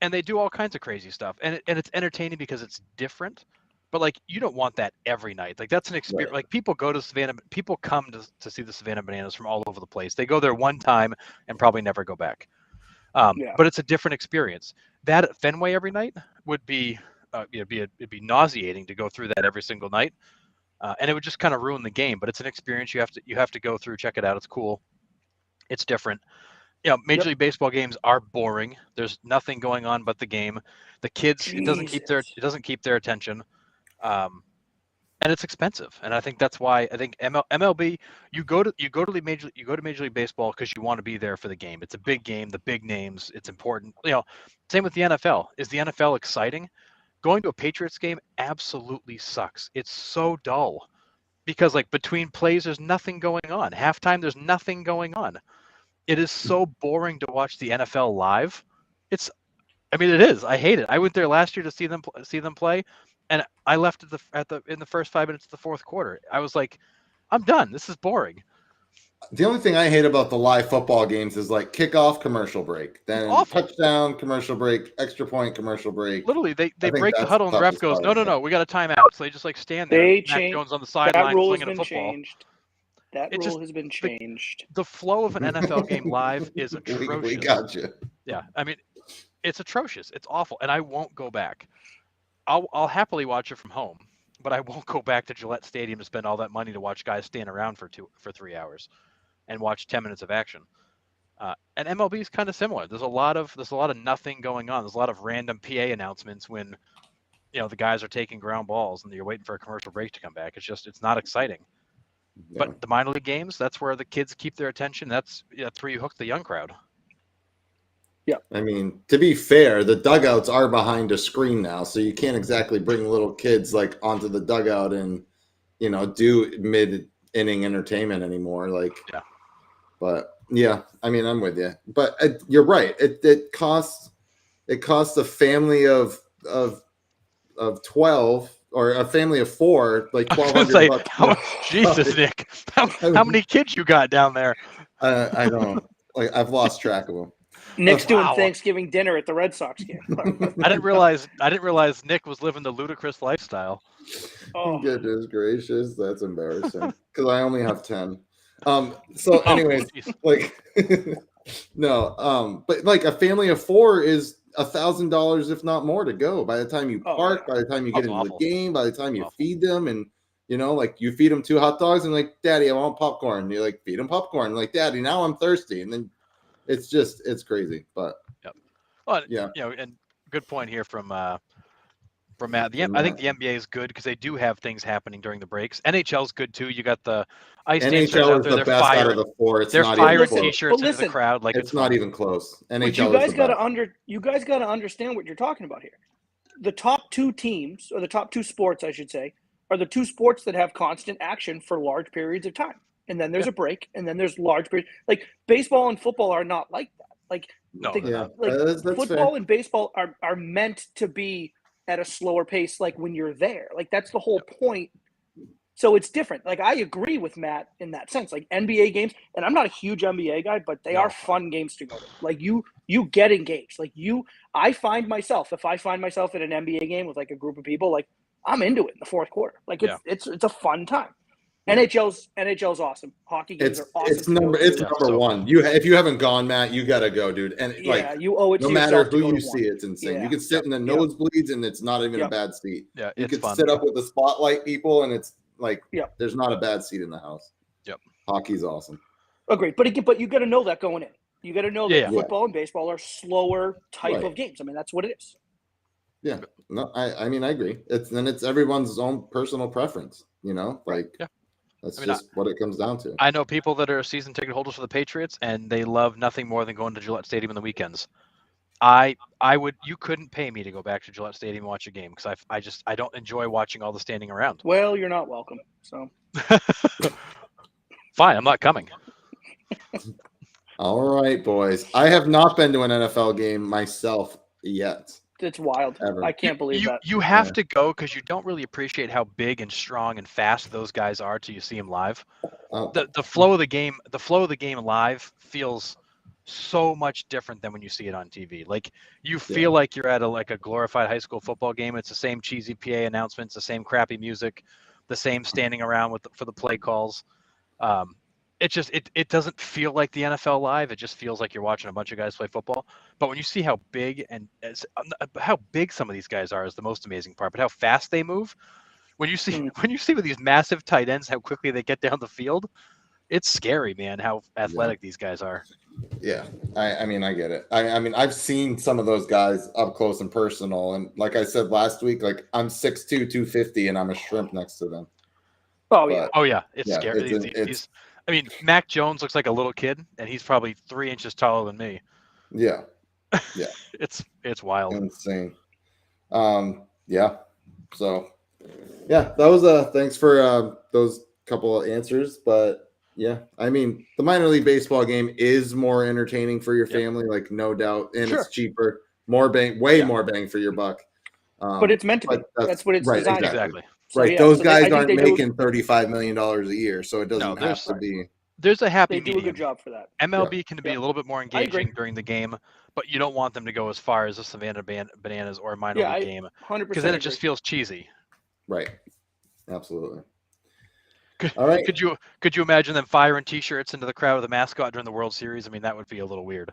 Speaker 2: And they do all kinds of crazy stuff, and it's entertaining because it's different. But like, you don't want that every night. Like, that's an experience. Like, people go to Savannah. People come to see the Savannah Bananas from all over the place. They go there one time and probably never go back. But it's a different experience. That at Fenway every night would be it'd be nauseating to go through that every single night, and it would just kind of ruin the game. But it's an experience you have to go through. Check it out. It's cool. It's different. You know, Major League Baseball games are boring. There's nothing going on but the game. The kids, it doesn't keep their attention. and it's expensive. And I think that's why I think MLB, you go to Major League Baseball because you want to be there for the game. It's a big game, the big names, it's important. Same with the NFL. Is the NFL exciting? Going to a Patriots game absolutely sucks. It's so dull because like between plays, there's nothing going on. Halftime, there's nothing going on. It is so boring to watch the NFL live. It is. I hate it. I went there last year to see them play, and I left in the first 5 minutes of the fourth quarter. I was like, I'm done. This is boring.
Speaker 1: The only thing I hate about the live football games is like kickoff, commercial break, then touchdown, commercial break, extra point, commercial break.
Speaker 2: Literally, they break the huddle and the ref goes, no, we got a timeout. So they just like stand there. Mac Jones on the sideline flinging a football.
Speaker 3: That rule has been changed.
Speaker 2: The flow of an NFL game live is atrocious.
Speaker 1: We got you.
Speaker 2: Yeah, it's atrocious. It's awful, and I won't go back. I'll happily watch it from home, but I won't go back to Gillette Stadium to spend all that money to watch guys stand around for 3 hours and watch 10 minutes of action. And MLB is kind of similar. There's a lot of nothing going on. There's a lot of random PA announcements when the guys are taking ground balls and you're waiting for a commercial break to come back. It's not exciting. Yeah. But the minor league games, that's where the kids keep their attention. That's where you hook the young crowd.
Speaker 1: Yeah. To be fair, the dugouts are behind a screen now, so you can't exactly bring little kids like onto the dugout and do mid-inning entertainment anymore.
Speaker 2: Yeah.
Speaker 1: But yeah, I'm with you. But you're right. It costs a family of 12 or a family of 4 like $1,200.
Speaker 2: Jesus, Nick, how many kids you got down there?
Speaker 1: I don't. I've lost track of them.
Speaker 3: Nick's doing Thanksgiving dinner at the Red Sox game.
Speaker 2: I didn't realize Nick was living the ludicrous lifestyle.
Speaker 1: Oh. Goodness gracious, that's embarrassing. Because I only have 10. So anyways, no, but like a family of 4 is $1,000, if not more, to go by the time you park, by the time you get into the game, by the time you feed them, and you feed them 2 hot dogs and like, Daddy, I want popcorn. And you're like, feed them popcorn. Like, Daddy, now I'm thirsty. And then it's crazy. But
Speaker 2: well, yeah, and good point here from Matt. I think the NBA is good because they do have things happening during the breaks. NHL's good too. You got the ice dancers out there. They're
Speaker 1: best out of the 4.
Speaker 2: They're firing t-shirts into the crowd. Like
Speaker 1: it's not even close. NHL.
Speaker 3: You guys got to understand what you're talking about here. The top 2 teams, or the top 2 sports, I should say, are the 2 sports that have constant action for large periods of time. And then there's a break, and then there's large periods. Like baseball and football are not like that. Like that's football fair. And baseball are meant to be at a slower pace, like when you're there. Like that's the whole point. So it's different. Like I agree with Matt in that sense. Like NBA games, and I'm not a huge NBA guy, but they are fun games to go to. Like you get engaged. Like I find myself, if I find myself in an NBA game with like a group of people, like I'm into it in the fourth quarter. Like it's a fun time. NHL's awesome. Hockey games are awesome.
Speaker 1: It's number one. If you haven't gone, Matt, you gotta go, dude. And
Speaker 3: you owe it.
Speaker 1: No matter who you see, it's insane. Yeah. You can sit in the nosebleeds, and it's not even a bad seat.
Speaker 2: Yeah,
Speaker 1: you could sit up with the spotlight people, and it's like there's not a bad seat in the house.
Speaker 2: Yep.
Speaker 1: Hockey's awesome.
Speaker 3: Agreed, but you got to know that going in. You got to know that football and baseball are slower type of games. That's what it is.
Speaker 1: Yeah. No, I agree. It's everyone's own personal preference. That's just what it comes down to.
Speaker 2: I know people that are season ticket holders for the Patriots, and they love nothing more than going to Gillette Stadium on the weekends. You couldn't pay me to go back to Gillette Stadium and watch a game because I don't enjoy watching all the standing around.
Speaker 3: Well, you're not welcome. So
Speaker 2: fine, I'm not coming.
Speaker 1: All right, boys. I have not been to an NFL game myself yet.
Speaker 3: It's wild.
Speaker 1: Ever.
Speaker 3: I can't believe that.
Speaker 2: You have to go because you don't really appreciate how big and strong and fast those guys are till you see them live. The flow of the game, live feels so much different than when you see it on TV. Like you feel like you're at a glorified high school football game. It's the same cheesy PA announcements, the same crappy music, the same standing around for the play calls. It doesn't feel like the NFL live. It just feels like you're watching a bunch of guys play football. But when you see how big some of these guys are is the most amazing part. But how fast they move, when you see with these massive tight ends how quickly they get down the field, it's scary, man, how athletic these guys are.
Speaker 1: Yeah, I mean, I get it. I mean, I've seen some of those guys up close and personal, and like I said last week, like I'm 6'2", 250, and I'm a shrimp next to them.
Speaker 3: Oh yeah.
Speaker 2: Oh yeah, it's
Speaker 1: Yeah,
Speaker 2: scary.
Speaker 1: it's
Speaker 2: I mean, Mac Jones looks like a little kid, and he's probably 3 inches taller than me.
Speaker 1: yeah,
Speaker 2: It's wild.
Speaker 1: insane. Yeah. So, yeah, that was thanks for those couple of answers, but yeah, I mean, the minor league baseball game is more entertaining for your family, like no doubt, and
Speaker 3: Sure.
Speaker 1: it's cheaper, more bang for your buck.
Speaker 3: But it's meant to be. That's what it's
Speaker 1: right,
Speaker 3: designed.
Speaker 2: Exactly.
Speaker 3: So,
Speaker 1: right.
Speaker 3: yeah,
Speaker 1: Those
Speaker 3: so
Speaker 1: guys
Speaker 3: I think
Speaker 1: aren't
Speaker 3: they
Speaker 1: making $35 million a year, so it doesn't have
Speaker 2: there's-
Speaker 1: to be.
Speaker 2: There's a happy
Speaker 3: They do a
Speaker 2: medium.
Speaker 3: good job for that.
Speaker 2: MLB can be
Speaker 3: Yeah.
Speaker 2: a little bit more
Speaker 3: I agree.
Speaker 2: engaging during the game, but you don't want them to go as far as the Savannah Bananas or a minor
Speaker 3: Yeah,
Speaker 2: league
Speaker 3: I
Speaker 2: game
Speaker 3: 100%
Speaker 2: because then it
Speaker 3: agree.
Speaker 2: just feels cheesy.
Speaker 1: Right. Absolutely. All right.
Speaker 2: Could you imagine them firing T-shirts into the crowd with a mascot during the World Series? I mean, that would be a little weird.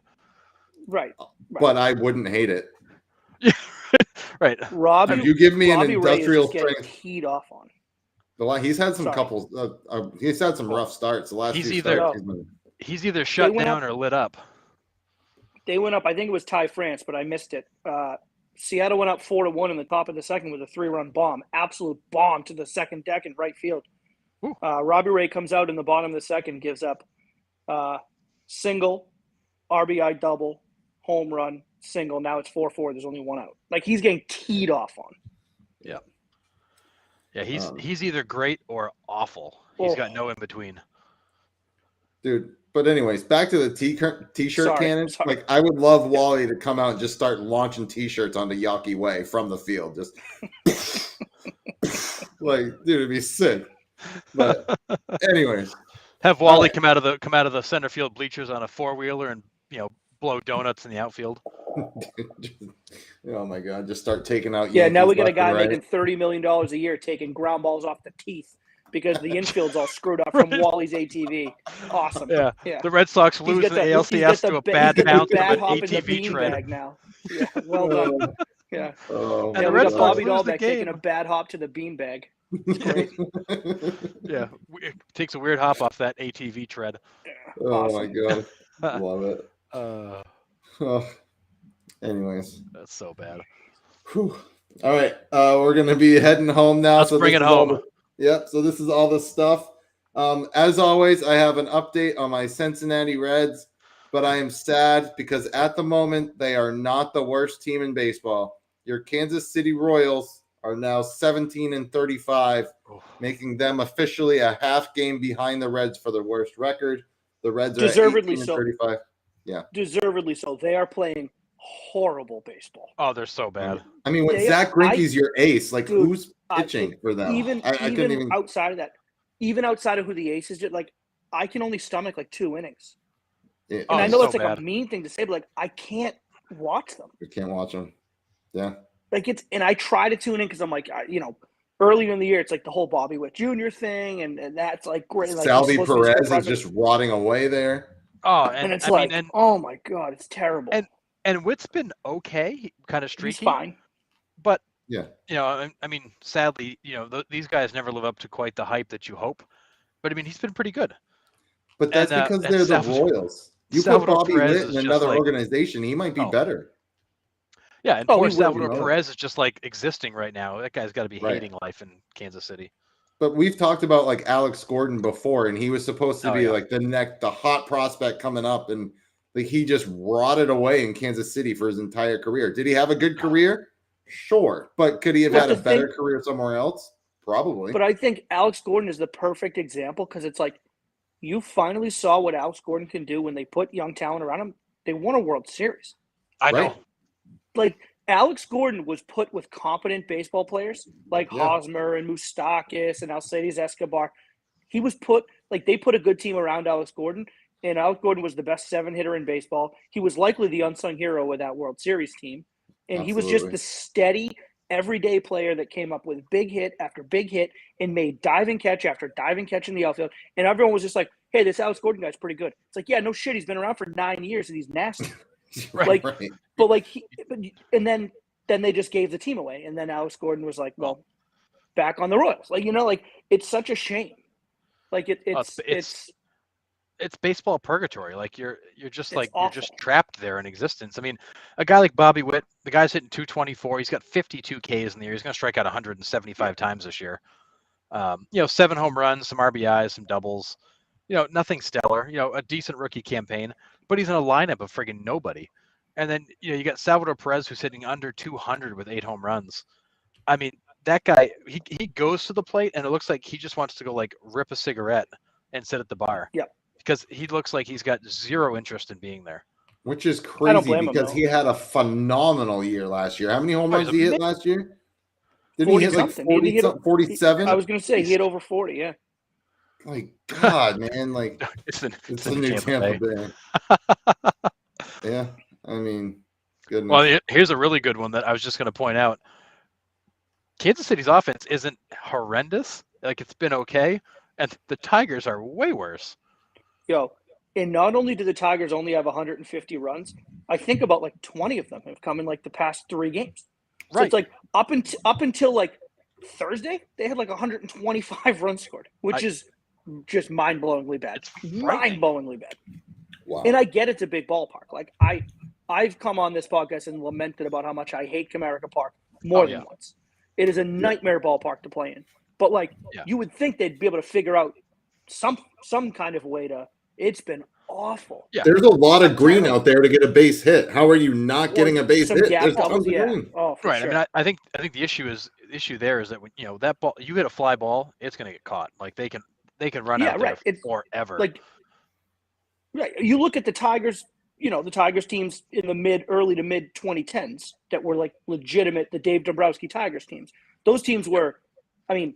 Speaker 3: Right.
Speaker 1: But I wouldn't hate it.
Speaker 2: Yeah, right.
Speaker 3: Robbie,
Speaker 1: If you give me an
Speaker 3: Robbie Ray is
Speaker 1: industrial
Speaker 3: just getting
Speaker 1: strength,
Speaker 3: teed off on.
Speaker 1: he's had some
Speaker 3: Sorry.
Speaker 1: couples. He's had some rough starts. The last
Speaker 2: He's
Speaker 1: few
Speaker 2: either-
Speaker 1: starts, he's been.
Speaker 2: He's either shut
Speaker 3: went
Speaker 2: down
Speaker 3: up-
Speaker 2: or lit up.
Speaker 3: They went up. I think it was Ty France, but I missed it. Seattle went up 4-1 in the top of the second with a 3-run bomb, absolute bomb to the second deck in right field. Robbie Ray comes out in the bottom of the second, gives up single, RBI double, home run, single. Now it's 4-4. There's only one out. Like he's getting teed off on.
Speaker 2: Yeah, he's either great or awful. He's got no in between.
Speaker 1: Dude, but anyways, back to the t-shirt
Speaker 3: Sorry.
Speaker 1: cannon. Like, I would love Wally to come out and just start launching t-shirts onto Yawkey Way from the field. Just like, dude, it'd be sick. But anyways,
Speaker 2: have Wally come out of the center field bleachers on a 4-wheeler and blow donuts in the outfield.
Speaker 1: Oh my God, just start taking out.
Speaker 3: Yeah, now we got a
Speaker 1: left
Speaker 3: guy
Speaker 1: and right.
Speaker 3: making $30 million a year taking ground balls off the teeth because the infield's all screwed up from Wally's ATV. Awesome.
Speaker 2: Yeah.
Speaker 3: Yeah.
Speaker 2: The Red Sox
Speaker 3: He's
Speaker 2: lose
Speaker 3: got
Speaker 2: the ALCS to a bad bounce of an
Speaker 3: hop in the
Speaker 2: ATV tread.
Speaker 3: beanbag now. Yeah, well done. Yeah.
Speaker 1: Oh,
Speaker 2: And
Speaker 3: Yeah,
Speaker 2: the
Speaker 3: we
Speaker 2: Red
Speaker 3: got
Speaker 2: Sox
Speaker 3: Bobby
Speaker 2: lose the
Speaker 3: Dahlbeck taking
Speaker 2: game.
Speaker 3: a bad hop to the beanbag. It's great.
Speaker 2: Yeah, it takes a weird hop off that ATV tread.
Speaker 1: Oh my
Speaker 3: Awesome.
Speaker 1: God, love it. Oh. Anyways,
Speaker 2: That's so bad.
Speaker 1: whew. All right, we're gonna be heading home now.
Speaker 2: Let's bring
Speaker 1: this
Speaker 2: it
Speaker 1: is all
Speaker 2: home.
Speaker 1: Yep. So this is all the stuff. As always, I have an update on my Cincinnati Reds, but I am sad because at the moment they are not the worst team in baseball. Your Kansas City Royals are now 17-35, making them officially a half game behind the Reds for the worst record. The Reds are
Speaker 3: Deservedly
Speaker 1: 18-35. Yeah.
Speaker 3: Deservedly so. They are playing horrible baseball.
Speaker 2: Oh, they're so bad.
Speaker 1: I mean, when
Speaker 3: They-
Speaker 1: Zach Greinke's your ace, like
Speaker 3: Dude,
Speaker 1: who's pitching for them?
Speaker 3: Even
Speaker 1: I couldn't even.
Speaker 3: outside of that, even outside of who the ace is, like I can only stomach like 2 innings.
Speaker 1: Yeah,
Speaker 3: And I
Speaker 2: it's
Speaker 3: know
Speaker 2: so
Speaker 3: it's like
Speaker 2: bad.
Speaker 3: a mean thing to say, but like I can't watch them.
Speaker 1: you can't watch them. Yeah.
Speaker 3: Like and I try to tune in because I'm like, earlier in the year, it's like the whole Bobby Witt Jr. thing, and that's like great. Like,
Speaker 1: Salvi
Speaker 3: he's supposed to be
Speaker 1: Perez is
Speaker 3: project-
Speaker 1: just rotting away there.
Speaker 2: Oh,
Speaker 3: and it's
Speaker 2: I mean,
Speaker 3: oh my God, it's terrible.
Speaker 2: and Witt's been okay, kind of
Speaker 3: He's
Speaker 2: streaky,
Speaker 3: fine.
Speaker 2: but
Speaker 1: Yeah.
Speaker 2: I mean, sadly, these guys never live up to quite the hype that you hope. But I mean, he's been pretty good.
Speaker 1: But that's
Speaker 2: And,
Speaker 1: because
Speaker 2: and
Speaker 1: they're the
Speaker 2: Salvador-
Speaker 1: Royals. You put
Speaker 2: Salvador
Speaker 1: Bobby
Speaker 2: Perez
Speaker 1: Witt
Speaker 2: is
Speaker 1: in
Speaker 2: just
Speaker 1: another
Speaker 2: like-
Speaker 1: organization, he might be
Speaker 2: Oh.
Speaker 1: better.
Speaker 2: Yeah, and
Speaker 3: Oh,
Speaker 2: poor
Speaker 3: he will,
Speaker 2: Salvador
Speaker 1: you know.
Speaker 2: Perez is just like existing right now. That guy's got to be
Speaker 1: Right.
Speaker 2: hating life in Kansas City.
Speaker 1: But we've talked about like Alex Gordon before, and he was supposed to
Speaker 2: Oh,
Speaker 1: be
Speaker 2: yeah.
Speaker 1: like the hot prospect coming up, and like he just rotted away in Kansas City for his entire career. Did he have a good career? Sure, but could he have
Speaker 3: Well,
Speaker 1: had a
Speaker 3: the
Speaker 1: better
Speaker 3: thing-
Speaker 1: career somewhere else? Probably.
Speaker 3: But I think Alex Gordon is the perfect example because it's like you finally saw what Alex Gordon can do when they put young talent around him. They won a World Series.
Speaker 2: I know.
Speaker 1: Right.
Speaker 3: Like Alex Gordon was put with competent baseball players like
Speaker 1: Yeah.
Speaker 3: Hosmer and Moustakas and Alcides Escobar. He was put like they put a good team around Alex Gordon, and Alex Gordon was the best 7-hitter in baseball. He was likely the unsung hero with that World Series team, and he was just
Speaker 1: Absolutely.
Speaker 3: the steady, everyday player that came up with big hit after big hit and made diving catch after diving catch in the outfield. And everyone was just like, "Hey, this Alex Gordon guy's pretty good." It's like, yeah, no shit, he's been around for 9 years and he's nasty.
Speaker 1: right,
Speaker 3: like-
Speaker 1: right.
Speaker 3: But like and then they just gave the team away, and then Alex Gordon was like, well, back on the Royals. Like like it's such a shame. Like it's
Speaker 2: it's baseball purgatory. Like you're just
Speaker 3: It's
Speaker 2: like
Speaker 3: awful.
Speaker 2: you're just trapped there in existence. I mean, a guy like Bobby Witt, the guy's hitting 224. He's got 52 Ks in the year. He's going to strike out 175 times this year. 7 home runs, some RBIs, some doubles. Nothing stellar. A decent rookie campaign, but he's in a lineup of friggin' nobody. And then you got Salvador Perez, who's hitting under 200 with 8 home runs. I mean, that guy, he goes to the plate, and it looks like he just wants to go like rip a cigarette and sit at the bar.
Speaker 3: Yep.
Speaker 2: Because he looks like he's got zero interest in being there.
Speaker 1: Which is
Speaker 3: I don't
Speaker 1: crazy
Speaker 3: blame him,
Speaker 1: because
Speaker 3: though.
Speaker 1: he had a phenomenal year last year. How many home
Speaker 2: Oh,
Speaker 1: runs
Speaker 2: he's
Speaker 1: did he hit last year? Didn't he
Speaker 3: 40
Speaker 1: hit like
Speaker 3: something.
Speaker 1: 40
Speaker 3: He hit-
Speaker 1: something, 47?
Speaker 3: I was going to say he hit over 40. Yeah.
Speaker 1: Like, God, man. Like,
Speaker 2: It's
Speaker 1: it's the new Tampa Bay. Yeah. I mean, goodness.
Speaker 2: Well, here's a really good one that I was just going to point out. Kansas City's offense isn't horrendous. Like, it's been okay. And the Tigers are way worse.
Speaker 3: Yo, and not only do the Tigers only have 150 runs, I think about like 20 of them have come in like the past 3 games. So
Speaker 2: Right.
Speaker 3: it's like up until like Thursday, they had like 125 runs scored, which is just mind-blowingly bad.
Speaker 2: It's frightening.
Speaker 3: Mind-blowingly bad.
Speaker 1: Wow.
Speaker 3: And I get it's a big ballpark. Like I've come on this podcast and lamented about how much I hate Comerica Park more than once. It is a nightmare ballpark to play in. But like you would think they'd be able to figure out some kind of way to. It's been awful.
Speaker 2: Yeah.
Speaker 1: There's a lot of green out there to get a base hit. How are you not getting a base hit? There's tons of green.
Speaker 3: Oh, for
Speaker 2: Right.
Speaker 3: sure.
Speaker 2: I mean, I think the issue there is that when that ball, you hit a fly ball, it's going to get caught. Like they can run out there forever.
Speaker 3: Like, right. You look at the Tigers. The Tigers teams in the early to mid 2010s that were like legitimate, the Dave Dombrowski Tigers teams. Those teams were, I mean,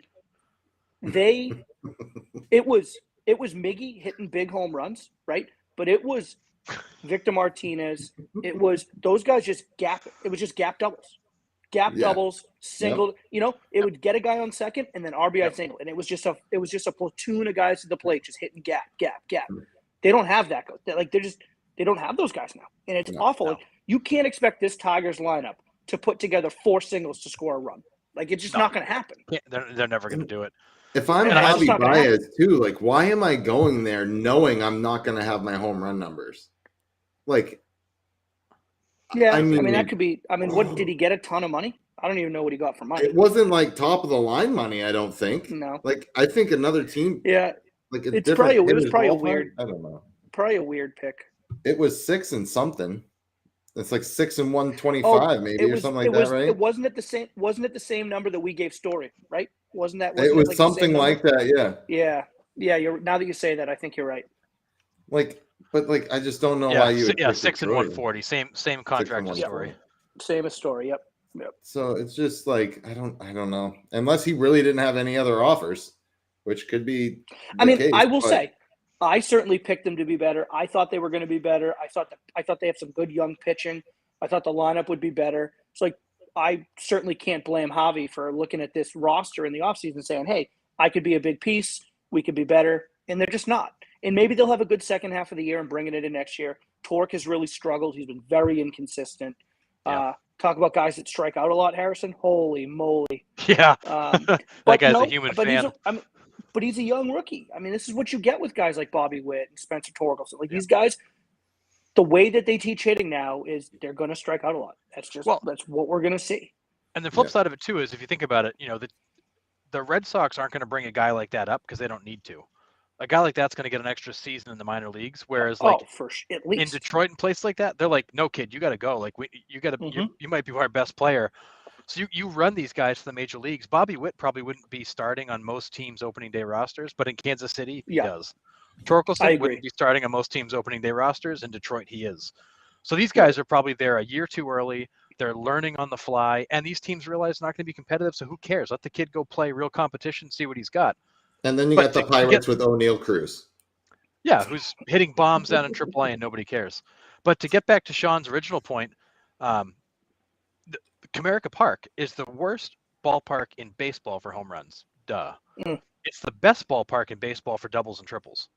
Speaker 3: it was Miggy hitting big home runs, right? But it was Victor Martinez. It was those guys just gap. It was just gap doubles, doubles, single.
Speaker 1: Yep.
Speaker 3: It would get a guy on second and then RBI single, and it was just a platoon of guys at the plate just hitting gap. They don't have that. They don't have those guys now, and it's awful.
Speaker 2: No.
Speaker 3: Like, you can't expect this Tigers lineup to put together 4 singles to score a run. Like, it's just not going to happen.
Speaker 2: Yeah, they're never going to do it.
Speaker 1: If I'm Javi Baez too, like, why am I going there knowing I'm not going to have my home run numbers? Like,
Speaker 3: yeah, I mean that could be. I mean, what did he get? A ton of money? I don't even know what he got for money.
Speaker 1: It wasn't like top of the line money. I don't think.
Speaker 3: No.
Speaker 1: Like, I think another team.
Speaker 3: Yeah.
Speaker 1: Like
Speaker 3: it was probably a weird.
Speaker 1: I don't know.
Speaker 3: Probably a weird pick.
Speaker 1: It was 6 and something. It's like 6 and 125, maybe, or something like that, right?
Speaker 3: It wasn't at the same. Wasn't it the same number that we gave Story, right? Wasn't that?
Speaker 1: It was like something like that, yeah.
Speaker 3: Yeah. Now that you say that, I think you're right.
Speaker 1: Like, but like, I just don't know why you.
Speaker 2: Yeah, 6 and 140, same contract as Story.
Speaker 3: Same as Story. Yep.
Speaker 1: So it's just like I don't know, unless he really didn't have any other offers, which could be.
Speaker 3: I will say, I certainly picked them to be better. I thought they were going to be better. I thought they have some good young pitching. I thought the lineup would be better. It's like I certainly can't blame Javi for looking at this roster in the offseason and saying, hey, I could be a big piece. We could be better. And they're just not. And maybe they'll have a good second half of the year and bring it in next year. Torque has really struggled. He's been very inconsistent.
Speaker 2: Yeah.
Speaker 3: Talk about guys that strike out a lot, Harrison. Holy moly.
Speaker 2: Yeah. That guy's a human fan.
Speaker 3: But he's a young rookie. I mean, this is what you get with guys like Bobby Witt and Spencer Torkelson. Like these guys, the way that they teach hitting now is they're going to strike out a lot. That's what we're going to see.
Speaker 2: And the flip side of it too is if you think about it, the Red Sox aren't going to bring a guy like that up because they don't need to. A guy like that's going to get an extra season in the minor leagues, whereas
Speaker 3: at least
Speaker 2: in Detroit and places like that, they're like, no kid, you got to go. Like you got to, you might be our best player. So you run these guys to the major leagues. Bobby Witt probably wouldn't be starting on most teams' opening day rosters, but in Kansas City, he does. Torkelson wouldn't be starting on most teams' opening day rosters. In Detroit, he is. So these guys are probably there a year too early. They're learning on the fly, and these teams realize it's not going to be competitive, so who cares? Let the kid go play real competition, see what he's got.
Speaker 1: And then you got the Pirates with O'Neal Cruz.
Speaker 2: Yeah, who's hitting bombs down in AAA and nobody cares. But to get back to Sean's original point, Comerica Park is the worst ballpark in baseball for home runs. Duh. It's the best ballpark in baseball for doubles and triples.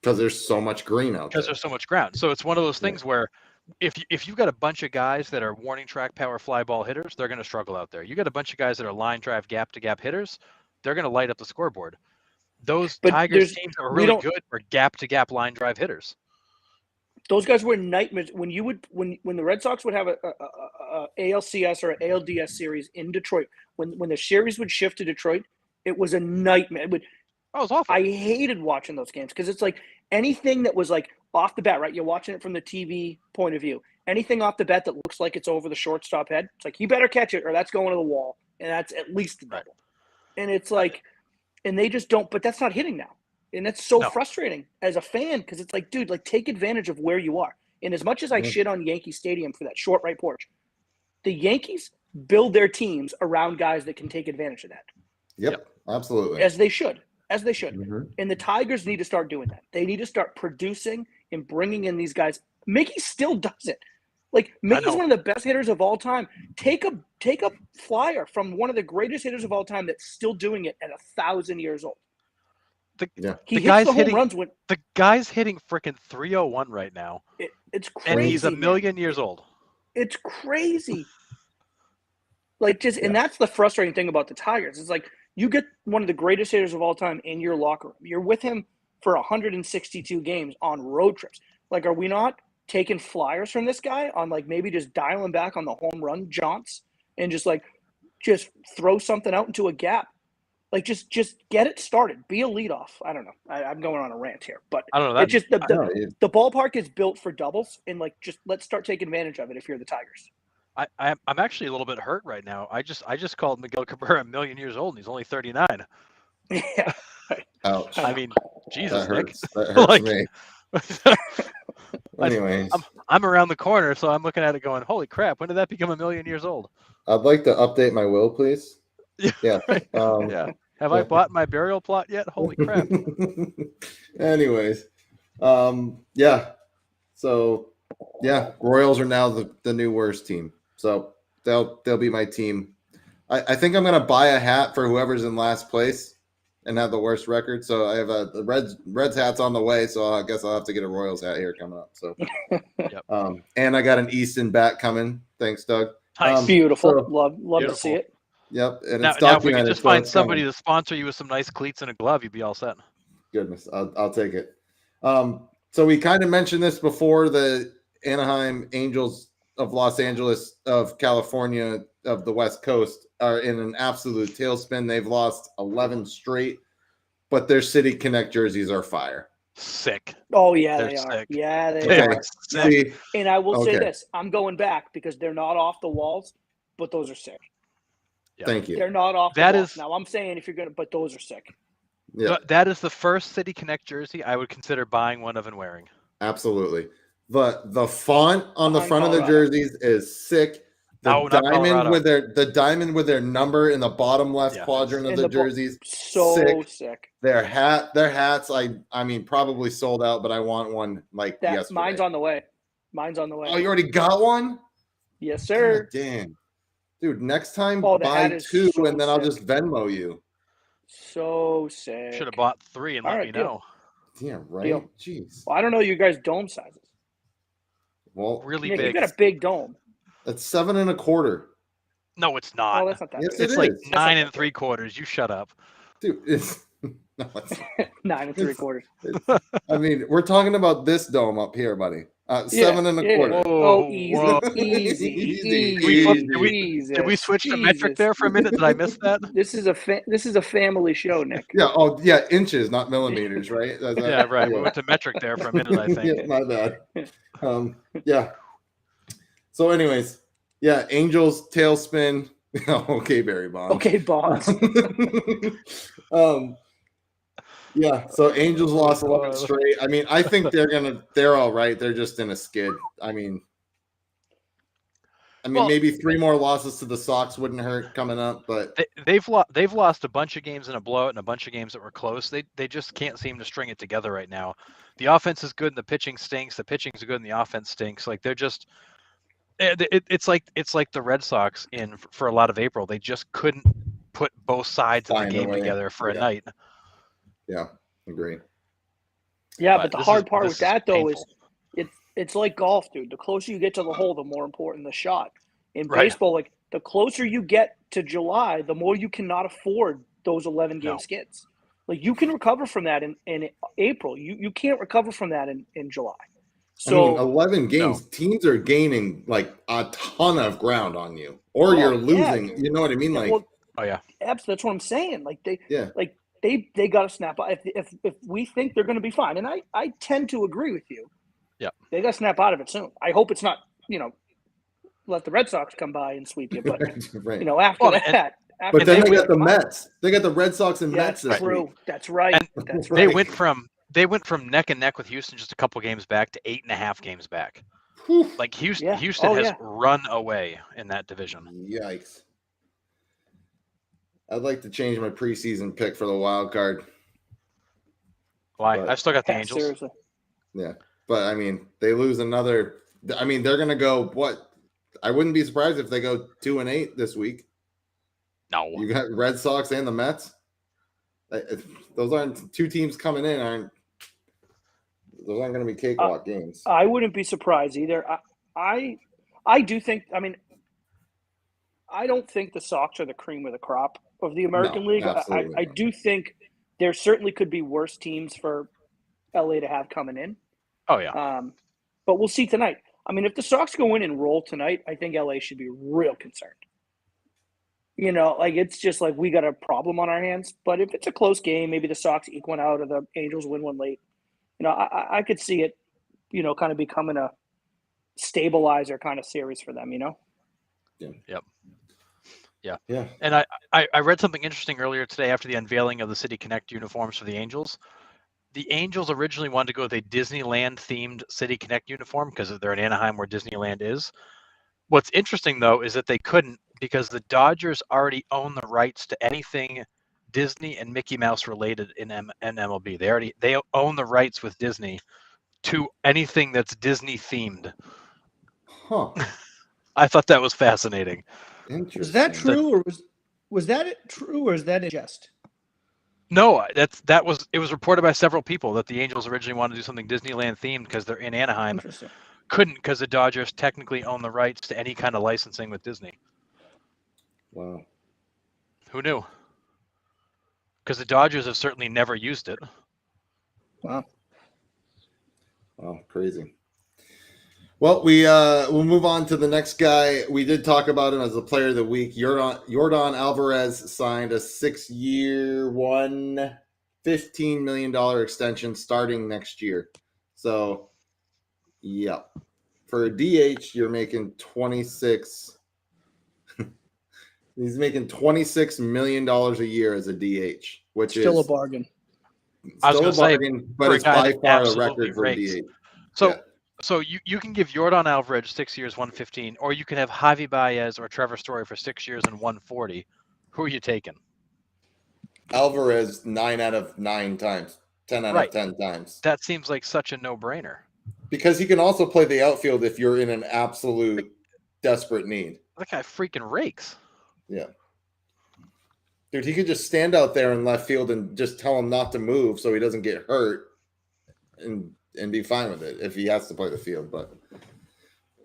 Speaker 1: Because there's so much green out there.
Speaker 2: Because there's so much ground. So it's one of those things where if you've got a bunch of guys that are warning track power fly ball hitters, they're going to struggle out there. You got a bunch of guys that are line drive gap to gap hitters, they're going to light up the scoreboard. those
Speaker 3: But
Speaker 2: Tigers teams that were
Speaker 3: we
Speaker 2: really
Speaker 3: don't-
Speaker 2: good were gap-to-gap line drive hitters.
Speaker 3: Those guys were nightmares. When the Red Sox would have a ALCS or an ALDS series in Detroit, when the series would shift to Detroit, it was a nightmare.
Speaker 2: Oh, it was awful.
Speaker 3: I hated watching those games because it's like anything that was like off the bat, right? You're watching it from the TV point of view. Anything off the bat that looks like it's over the shortstop head, it's like he better catch it or that's going to the wall, and that's at least a double.
Speaker 2: Right.
Speaker 3: And it's like, and they just don't. But that's not hitting now. And it's so
Speaker 2: No.
Speaker 3: frustrating as a fan because it's like, dude, like take advantage of where you are. And as much as I shit on Yankee Stadium for that short right porch, the Yankees build their teams around guys that can take advantage of that.
Speaker 1: Yep. Absolutely.
Speaker 3: As they should.
Speaker 1: Mhm.
Speaker 3: And the Tigers need to start doing that. They need to start producing and bringing in these guys. Mickey still does it. Like Mickey's one of the best hitters of all time. Take a flyer from one of the greatest hitters of all time that's still doing it at 1,000 years old. He hits the home runs when
Speaker 2: the guy's hitting freaking 301 right now.
Speaker 3: It's crazy.
Speaker 2: And he's a million years old.
Speaker 3: It's crazy. And that's the frustrating thing about the Tigers. It's like you get one of the greatest hitters of all time in your locker room. You're with him for 162 games on road trips. Like, are we not taking flyers from this guy on like maybe just dialing back on the home run jaunts and just throw something out into a gap? Like just get it started. Be a leadoff. I don't know. I'm going on a rant here, but
Speaker 2: I don't know.
Speaker 3: It's just the ballpark is built for doubles, and like just let's start taking advantage of it. If you're the Tigers,
Speaker 2: I'm actually a little bit hurt right now. I just called Miguel Cabrera a million years old, and he's only 39.
Speaker 3: Yeah.
Speaker 1: Ouch.
Speaker 2: I mean, Jesus,
Speaker 1: That hurts.
Speaker 2: Nick.
Speaker 1: That hurts
Speaker 2: Like-
Speaker 1: me. Anyways,
Speaker 2: I'm around the corner, so I'm looking at it going, "Holy crap! When did that become a million years old?"
Speaker 1: I'd like to update my will, please. Yeah.
Speaker 2: Yeah. Have I bought my burial plot yet? Holy crap!
Speaker 1: Anyways, yeah. So, yeah, Royals are now the new worst team. So they'll be my team. I think I'm gonna buy a hat for whoever's in last place and have the worst record. So I have the Reds hat's on the way. So I guess I'll have to get a Royals hat here coming up. So,
Speaker 2: Yep.
Speaker 1: And I got an Easton bat coming. Thanks, Doug.
Speaker 2: Nice.
Speaker 3: Beautiful.
Speaker 1: so-
Speaker 3: love
Speaker 2: Beautiful.
Speaker 3: to see it.
Speaker 1: Yep, and
Speaker 2: Now
Speaker 1: it's
Speaker 2: if we
Speaker 1: documented.
Speaker 2: could just
Speaker 1: so
Speaker 2: find
Speaker 1: it's coming.
Speaker 2: somebody to sponsor you with some nice cleats and a glove, you'd be all set.
Speaker 1: Goodness, I'll take it. So we kind of mentioned this before. The Anaheim Angels of Los Angeles, of California, of the West Coast are in an absolute tailspin. They've lost 11 straight, but their City Connect jerseys are fire.
Speaker 2: Sick.
Speaker 3: Oh yeah,
Speaker 2: They're
Speaker 3: they are.
Speaker 2: sick.
Speaker 3: Yeah, they
Speaker 2: They
Speaker 3: are.
Speaker 2: are sick.
Speaker 1: See,
Speaker 3: And I will say
Speaker 1: Okay.
Speaker 3: this: I'm going back because they're not off the walls, but those are sick.
Speaker 2: Yeah.
Speaker 1: thank you.
Speaker 3: They're not off the
Speaker 2: That
Speaker 3: walls.
Speaker 2: is-
Speaker 3: Now I'm saying if you're gonna, but those are sick.
Speaker 1: Yeah,
Speaker 2: That is the first City Connect jersey I would consider buying one of and wearing.
Speaker 1: absolutely. The font on the
Speaker 3: Behind
Speaker 1: front of the
Speaker 3: Colorado.
Speaker 1: jerseys is sick. The
Speaker 2: No, not Colorado.
Speaker 1: diamond with their number in the bottom left
Speaker 2: Yeah.
Speaker 1: quadrant of
Speaker 3: In
Speaker 1: the
Speaker 3: the
Speaker 1: jerseys.
Speaker 3: So sick.
Speaker 1: Their hats, I mean, probably sold out, but I want one like
Speaker 3: That
Speaker 1: yesterday.
Speaker 3: mine's on the way. Mine's on the way.
Speaker 1: Oh, you already got one?
Speaker 3: Yes,
Speaker 1: God
Speaker 3: sir.
Speaker 1: damn. Dude, next time
Speaker 3: Oh, the
Speaker 1: buy
Speaker 3: hat is
Speaker 1: two
Speaker 3: so
Speaker 1: and then I'll
Speaker 3: sick.
Speaker 1: just Venmo you.
Speaker 3: So sick.
Speaker 2: Should have bought 3 and
Speaker 3: All
Speaker 2: let
Speaker 3: right,
Speaker 2: me
Speaker 3: deal.
Speaker 2: know.
Speaker 1: Yeah, right?
Speaker 3: Deal.
Speaker 1: Jeez.
Speaker 3: Well, I don't know you guys' dome sizes.
Speaker 1: Well,
Speaker 2: Really
Speaker 3: Nick, you
Speaker 2: big.
Speaker 3: got a big dome.
Speaker 1: that's 7 1/4.
Speaker 2: No, it's not.
Speaker 3: Oh, that's not that
Speaker 1: Yes,
Speaker 3: big.
Speaker 2: It's
Speaker 1: it
Speaker 2: like
Speaker 1: is.
Speaker 2: 9 3/4. You shut up.
Speaker 1: Dude, it's no, it's
Speaker 3: 9 3/4.
Speaker 1: I mean, we're talking about this dome up here, buddy. 7 1/4.
Speaker 2: Whoa,
Speaker 3: Oh, easy,
Speaker 2: whoa.
Speaker 3: easy,
Speaker 1: Easy.
Speaker 2: Did we switch to metric there for a minute? Did I miss that?
Speaker 3: This is a family show, Nick.
Speaker 1: Yeah, oh yeah, inches, not millimeters, right?
Speaker 2: Yeah, right. We went to metric there for a minute, I think.
Speaker 1: Yeah, my bad. Yeah. So, anyways, yeah, Angels tailspin. Okay, Barry Bonds.
Speaker 3: Okay, Bonds.
Speaker 1: Yeah, so Angels lost 11
Speaker 2: God.
Speaker 1: straight. I mean, I think they're all right. They're just in a skid. I mean,
Speaker 2: Well-
Speaker 1: maybe 3 more losses to the Sox wouldn't hurt coming up, but
Speaker 2: They've lost a bunch of games in a blowout and a bunch of games that were close. They just can't seem to string it together right now. The offense is good and the pitching stinks. The pitching's good and the offense stinks. Like they're just it's like the Red Sox for a lot of April. They just couldn't put both sides of
Speaker 1: Find
Speaker 2: the
Speaker 1: a
Speaker 2: game
Speaker 1: way.
Speaker 2: together for a
Speaker 1: Yeah.
Speaker 2: night.
Speaker 1: yeah, agree.
Speaker 3: Yeah,
Speaker 2: But
Speaker 3: but the
Speaker 2: this
Speaker 3: hard
Speaker 2: is-
Speaker 3: part
Speaker 2: this
Speaker 3: with
Speaker 2: is
Speaker 3: that though
Speaker 2: painful.
Speaker 3: is it's like golf, dude. The closer you get to the hole, the more important the shot. In
Speaker 2: Right.
Speaker 3: baseball, like the closer you get to July, the more you cannot afford those 11-game
Speaker 2: No.
Speaker 3: skids. Like you can recover from that in April. You can't recover from that in July. So
Speaker 1: I mean, 11 games, teams are gaining like a ton of ground on you, or you're losing. You know what I mean? Like,
Speaker 2: oh yeah,
Speaker 3: absolutely. That's what I'm saying. Like
Speaker 1: yeah,
Speaker 3: they got to snap out. If we think they're going to be fine, and I tend to agree with you.
Speaker 2: Yeah,
Speaker 3: they got to snap out of it soon. I hope it's not let the Red Sox come by and sweep you, but
Speaker 1: right.
Speaker 3: After that.
Speaker 1: But then they got the Mets. They got the Red Sox and Mets this
Speaker 3: week. That's right.
Speaker 2: And
Speaker 3: that's right.
Speaker 2: They went from neck and neck with Houston just a couple games back to 8.5 games back.
Speaker 1: Whew.
Speaker 2: Like Houston has run away in that division.
Speaker 1: Yikes. I'd like to change my preseason pick for the wild card.
Speaker 2: Why? I've still got the Angels.
Speaker 3: Seriously.
Speaker 1: Yeah. But, I mean, they lose another – I mean, they're going to go what? I wouldn't be surprised if they go 2-8 this week.
Speaker 2: No.
Speaker 1: You got Red Sox and the Mets. Those aren't two teams coming in. Those aren't going to be cakewalk games.
Speaker 3: I wouldn't be surprised either. I do think. I mean, I don't think the Sox are the cream of the crop of the American League. I do think there certainly could be worse teams for LA to have coming in.
Speaker 2: Oh yeah.
Speaker 3: But we'll see tonight. I mean, if the Sox go in and roll tonight, I think LA should be real concerned. Like it's just like we got a problem on our hands. But if it's a close game, maybe the Sox eke one out or the Angels win one late. I could see it, kind of becoming a stabilizer kind of series for them,
Speaker 1: Yeah.
Speaker 2: Yep. Yeah.
Speaker 1: Yeah.
Speaker 2: And I read something interesting earlier today after the unveiling of the City Connect uniforms for the Angels. The Angels originally wanted to go with a Disneyland-themed City Connect uniform because they're in Anaheim where Disneyland is. What's interesting, though, is that they couldn't because the Dodgers already own the rights to anything Disney and Mickey Mouse related in MLB. They own the rights with Disney to anything that's Disney themed.
Speaker 1: Huh.
Speaker 2: I thought that was fascinating.
Speaker 1: Interesting.
Speaker 4: Was that true, or was that true, or is that a jest?
Speaker 2: No, it was reported by several people that the Angels originally wanted to do something Disneyland themed because they're in Anaheim.
Speaker 4: Interesting.
Speaker 2: Couldn't because the Dodgers technically own the rights to any kind of licensing with Disney.
Speaker 1: Wow.
Speaker 2: Who knew? Because the Dodgers have certainly never used it.
Speaker 4: Wow.
Speaker 1: Wow, crazy. Well, we'll move on to the next guy. We did talk about him as the player of the week. Yordan Alvarez signed a 6-year, $15 million extension starting next year. So, yeah. For a DH, you're making 26. He's making $26 million a year as a DH, which
Speaker 4: still
Speaker 1: is
Speaker 4: a bargain.
Speaker 1: Still a bargain, but it's by far a record for a DH.
Speaker 2: So you can give Yordan Alvarez 6 years, 115, or you can have Javi Baez or Trevor Story for 6 years and 140. Who are you taking?
Speaker 1: Alvarez 9 out of 9 times, 10 out of 10 times.
Speaker 2: That seems like such a no-brainer.
Speaker 1: Because he can also play the outfield if you're in an absolute desperate need.
Speaker 2: That guy freaking rakes.
Speaker 1: Yeah. Dude, he could just stand out there in left field and just tell him not to move so he doesn't get hurt and be fine with it if he has to play the field. But,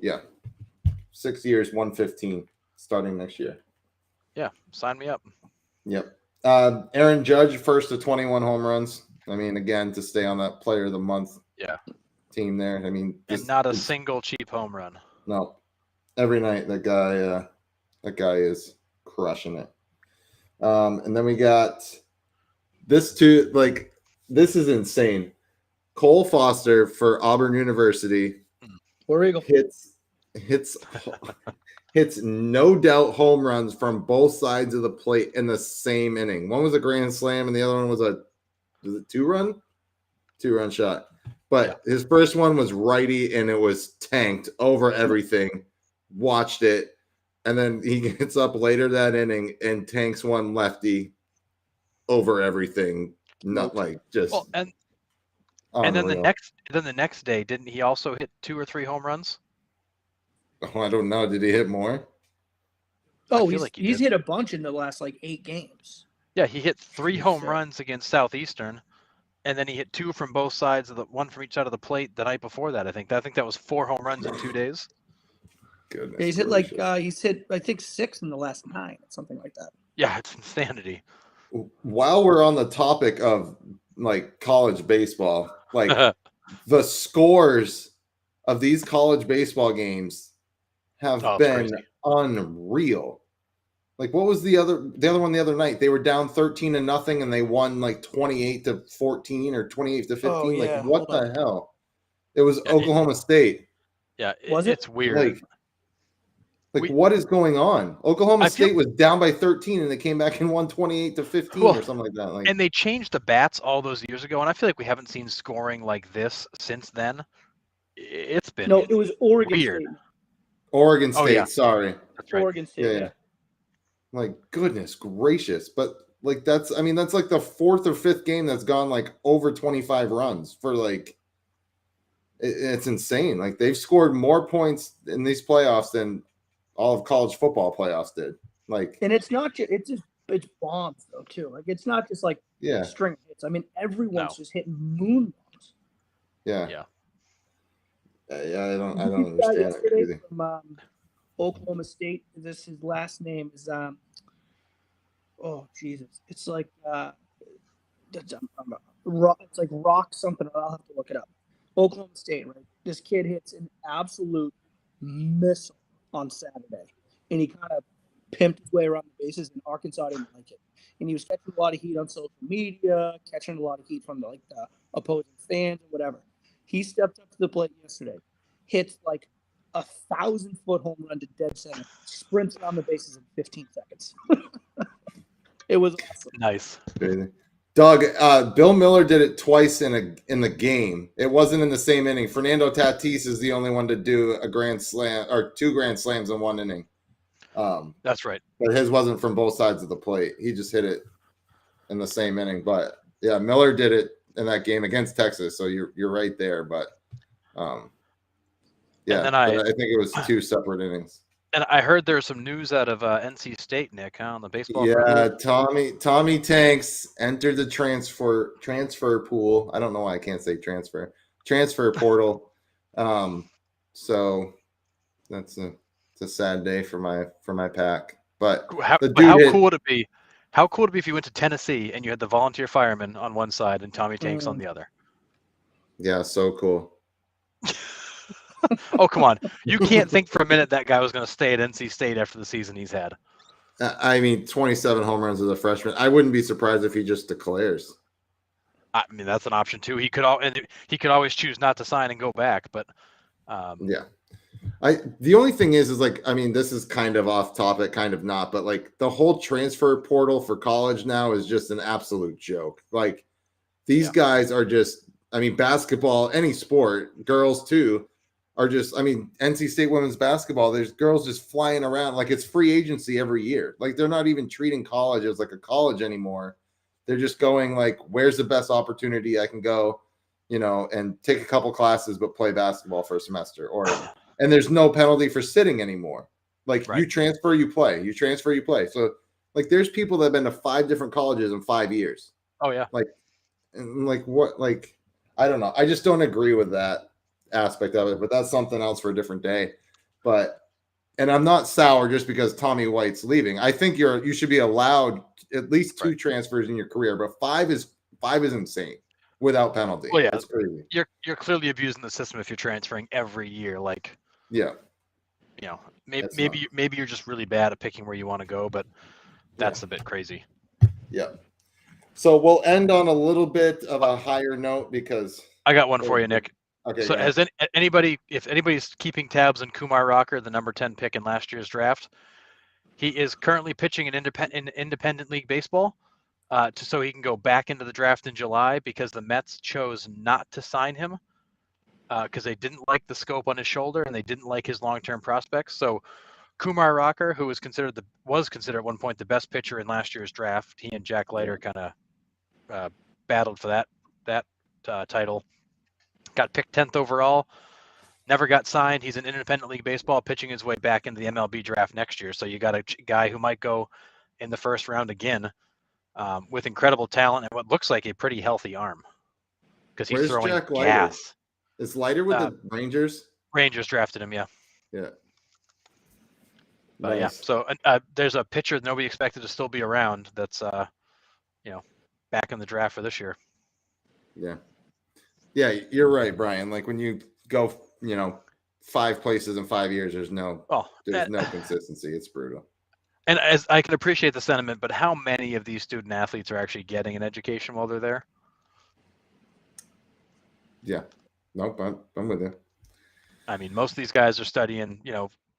Speaker 1: yeah. 6 years, 115 starting next year.
Speaker 2: Yeah, sign me up.
Speaker 1: Yep. Aaron Judge, first to 21 home runs. I mean, again, to stay on that player of the month team there. I mean,
Speaker 2: and not a single cheap home run.
Speaker 1: No. Every night that guy is crushing it. And then we got this too, like, this is insane. Cole Foster for Auburn University hits no doubt home runs from both sides of the plate in the same inning. One was a grand slam and the other one was a 2-run shot. But his first one was righty and it was tanked over everything. Watched it. And then he gets up later that inning and tanks one lefty over everything. Not like just
Speaker 2: and then the next day, didn't he also hit 2 or 3 home runs?
Speaker 1: Oh, I don't know. Did he hit more?
Speaker 4: Oh, he's hit a bunch in the last 8 games.
Speaker 2: Yeah, he hit 3 home runs against Southeastern, and then he hit 2 from both sides of one from each side of the plate the night before that. I think that was 4 home runs in 2 days.
Speaker 1: Goodness.
Speaker 4: Yeah, he's hit I think 6 in the last 9, something like that.
Speaker 2: Yeah, it's insanity.
Speaker 1: while we're on the topic of like college baseball, like the scores of these college baseball games have been
Speaker 2: crazy.
Speaker 1: Unreal. Like, what was the other one the other night? They were down 13-0 and they won like 28-14 or 28-15.
Speaker 3: Oh, yeah.
Speaker 1: Like, what the hell? It was Oklahoma State.
Speaker 2: It's weird.
Speaker 1: What is going on? Oklahoma State was down by 13 and they came back and won 28-15 or something like that.
Speaker 2: And they changed the bats all those years ago, and I feel like we haven't seen scoring like this since then. It's been
Speaker 3: it was Oregon
Speaker 2: weird.
Speaker 3: State.
Speaker 1: Oregon State, sorry.
Speaker 2: That's right.
Speaker 3: Oregon State, yeah.
Speaker 1: Like, goodness gracious. But like that's like the fourth or fifth game that's gone like over 25 runs for like it's insane. Like they've scored more points in these playoffs than all of college football playoffs did. Like,
Speaker 3: and it's not just it's bombs though too. Like it's not just like string hits. I mean, everyone's just hitting moon bombs.
Speaker 1: Yeah. I don't understand it.
Speaker 3: From Oklahoma State. This his last name is oh Jesus. It's like it's like Rock something. I'll have to look it up. Oklahoma State, right? This kid hits an absolute missile on Saturday, and he kind of pimped his way around the bases, and Arkansas didn't like it. And he was catching a lot of heat on social media, catching a lot of heat from the opposing fans and whatever. He stepped up to the plate yesterday, hits like 1,000-foot home run to dead center, sprints around the bases in 15 seconds. It was awesome.
Speaker 2: Nice.
Speaker 1: Doug, Bill Miller did it twice in the game. It wasn't in the same inning. Fernando Tatis is the only one to do a grand slam or 2 grand slams in one inning.
Speaker 2: That's right.
Speaker 1: But his wasn't from both sides of the plate. He just hit it in the same inning. But yeah, Miller did it in that game against Texas. So you're right there. But I think it was 2 separate innings.
Speaker 2: And I heard there's some news out of NC State, Nick, on the baseball.
Speaker 1: Yeah, Tommy Tanks entered the transfer pool. I don't know why I can't say transfer portal. So it's a sad day for my pack. But
Speaker 2: how cool would it be? How cool would it be if you went to Tennessee and you had the volunteer firemen on one side and Tommy Tanks on the other?
Speaker 1: Yeah, so cool.
Speaker 2: Oh, come on. You can't think for a minute that guy was going to stay at NC State after the season he's had.
Speaker 1: I mean, 27 home runs as a freshman. I wouldn't be surprised if he just declares.
Speaker 2: I mean, that's an option too. He could always choose not to sign and go back, but
Speaker 1: yeah. The only thing is like, I mean, this is kind of off topic, kind of not, but like the whole transfer portal for college now is just an absolute joke. Like these guys are just, I mean, basketball, any sport, girls too, are just, I mean, NC State women's basketball, there's girls just flying around like it's free agency every year. Like they're not even treating college as like a college anymore. They're just going like, where's the best opportunity I can go, and take a couple classes, but play basketball for a semester and there's no penalty for sitting anymore. Like you transfer, you play, you transfer, you play. So like there's people that have been to 5 different colleges in 5 years.
Speaker 2: Oh yeah.
Speaker 1: Like what, like, I don't know. I just don't agree with that aspect of it, but that's something else for a different day. And I'm not sour just because Tommy White's leaving. I think you should be allowed at least 2 transfers in your career, but 5 is insane without penalty.
Speaker 2: Well, yeah,
Speaker 1: that's crazy.
Speaker 2: You're clearly abusing the system if you're transferring every year. Like, maybe you're just really bad at picking where you want to go, but that's a bit crazy.
Speaker 1: Yeah. So we'll end on a little bit of a higher note because
Speaker 2: I got one for you, Nick.
Speaker 1: Okay.
Speaker 2: So has if anybody's keeping tabs on Kumar Rocker, the number 10 pick in last year's draft, he is currently pitching in independent league baseball, so he can go back into the draft in July because the Mets chose not to sign him because they didn't like the scope on his shoulder and they didn't like his long-term prospects. So Kumar Rocker, who was considered at one point the best pitcher in last year's draft, he and Jack Leiter kind of battled for that title. Got picked 10th overall, never got signed. He's in independent league baseball, pitching his way back into the MLB draft next year. So you got a guy who might go in the first round again with incredible talent and what looks like a pretty healthy arm because he's throwing
Speaker 1: Jack
Speaker 2: gas.
Speaker 1: Is Leiter with the Rangers?
Speaker 2: Rangers drafted him, yeah.
Speaker 1: Yeah.
Speaker 2: But
Speaker 1: nice.
Speaker 2: So there's a pitcher that nobody expected to still be around that's back in the draft for this year.
Speaker 1: Yeah. Yeah, you're right, Brian. Like when you go, 5 places in 5 years, there's no consistency. It's brutal.
Speaker 2: And as I can appreciate the sentiment, but how many of these student athletes are actually getting an education while they're there?
Speaker 1: Yeah. Nope, I'm with you.
Speaker 2: I mean, most of these guys are studying,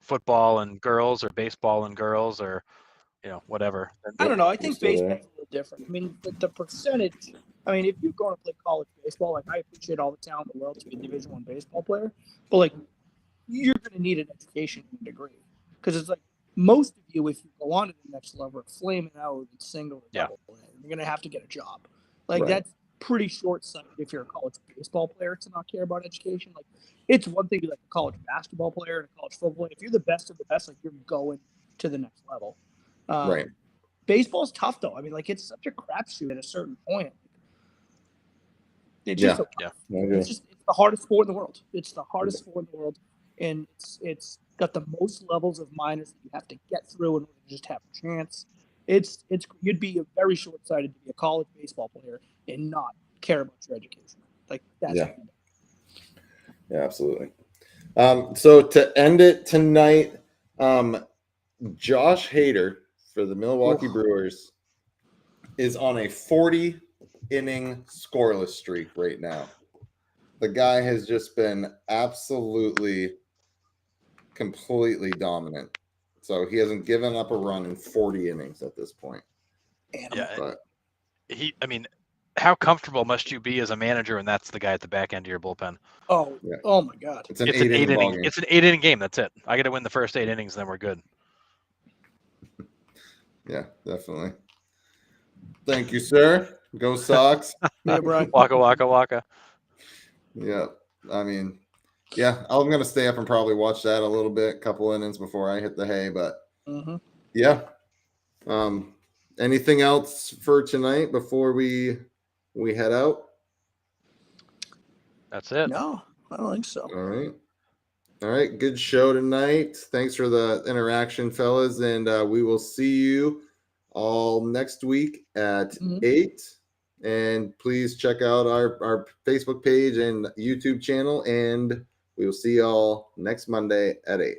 Speaker 2: football and girls or baseball and girls or, whatever.
Speaker 4: I don't know. I think baseball's a little different. I mean, the percentage. I mean, if you're going to play college baseball, like I appreciate all the talent in the world to be a Division I baseball player, but like you're going to need an education and a degree because it's like most of you, if you go on to the next level, are flaming out at single or double. You're going to have to get a job. Like that's pretty short-sighted if you're a college baseball player to not care about education. Like it's one thing to be like a college basketball player and a college football player. If you're the best of the best, like you're going to the next level.
Speaker 1: Right.
Speaker 4: Baseball's tough though. I mean, like it's such a crapshoot at a certain point. It's just it's the hardest sport in the world. It's the hardest sport in the world, and it's got the most levels of minors that you have to get through in order to just have a chance. It's you'd be very short-sighted to be a college baseball player and not care about your education. Like that's
Speaker 1: yeah, absolutely. So to end it tonight, Josh Hader for the Milwaukee Brewers is on a 40-inning scoreless streak right now. The guy has just been absolutely, completely dominant. So he hasn't given up a run in 40 innings at this point.
Speaker 2: But how comfortable must you be as a manager when that's the guy at the back end of your bullpen?
Speaker 4: Oh my God!
Speaker 1: It's an 8-inning ball game.
Speaker 2: It's an 8-inning game. That's it. I got to win the first 8 innings, then we're good.
Speaker 1: Yeah, definitely. Thank you, sir. Go Sox.
Speaker 4: Yeah, Brian.
Speaker 2: Waka waka waka.
Speaker 1: Yeah, I mean, I'm gonna stay up and probably watch that a little bit, couple innings before I hit the hay. But yeah. Anything else for tonight before we head out?
Speaker 2: That's it.
Speaker 4: No, I don't think so.
Speaker 1: All right. Good show tonight. Thanks for the interaction, fellas, and we will see you all next week at 8. And please check out our Facebook page and YouTube channel, and we will see y'all next Monday at 8.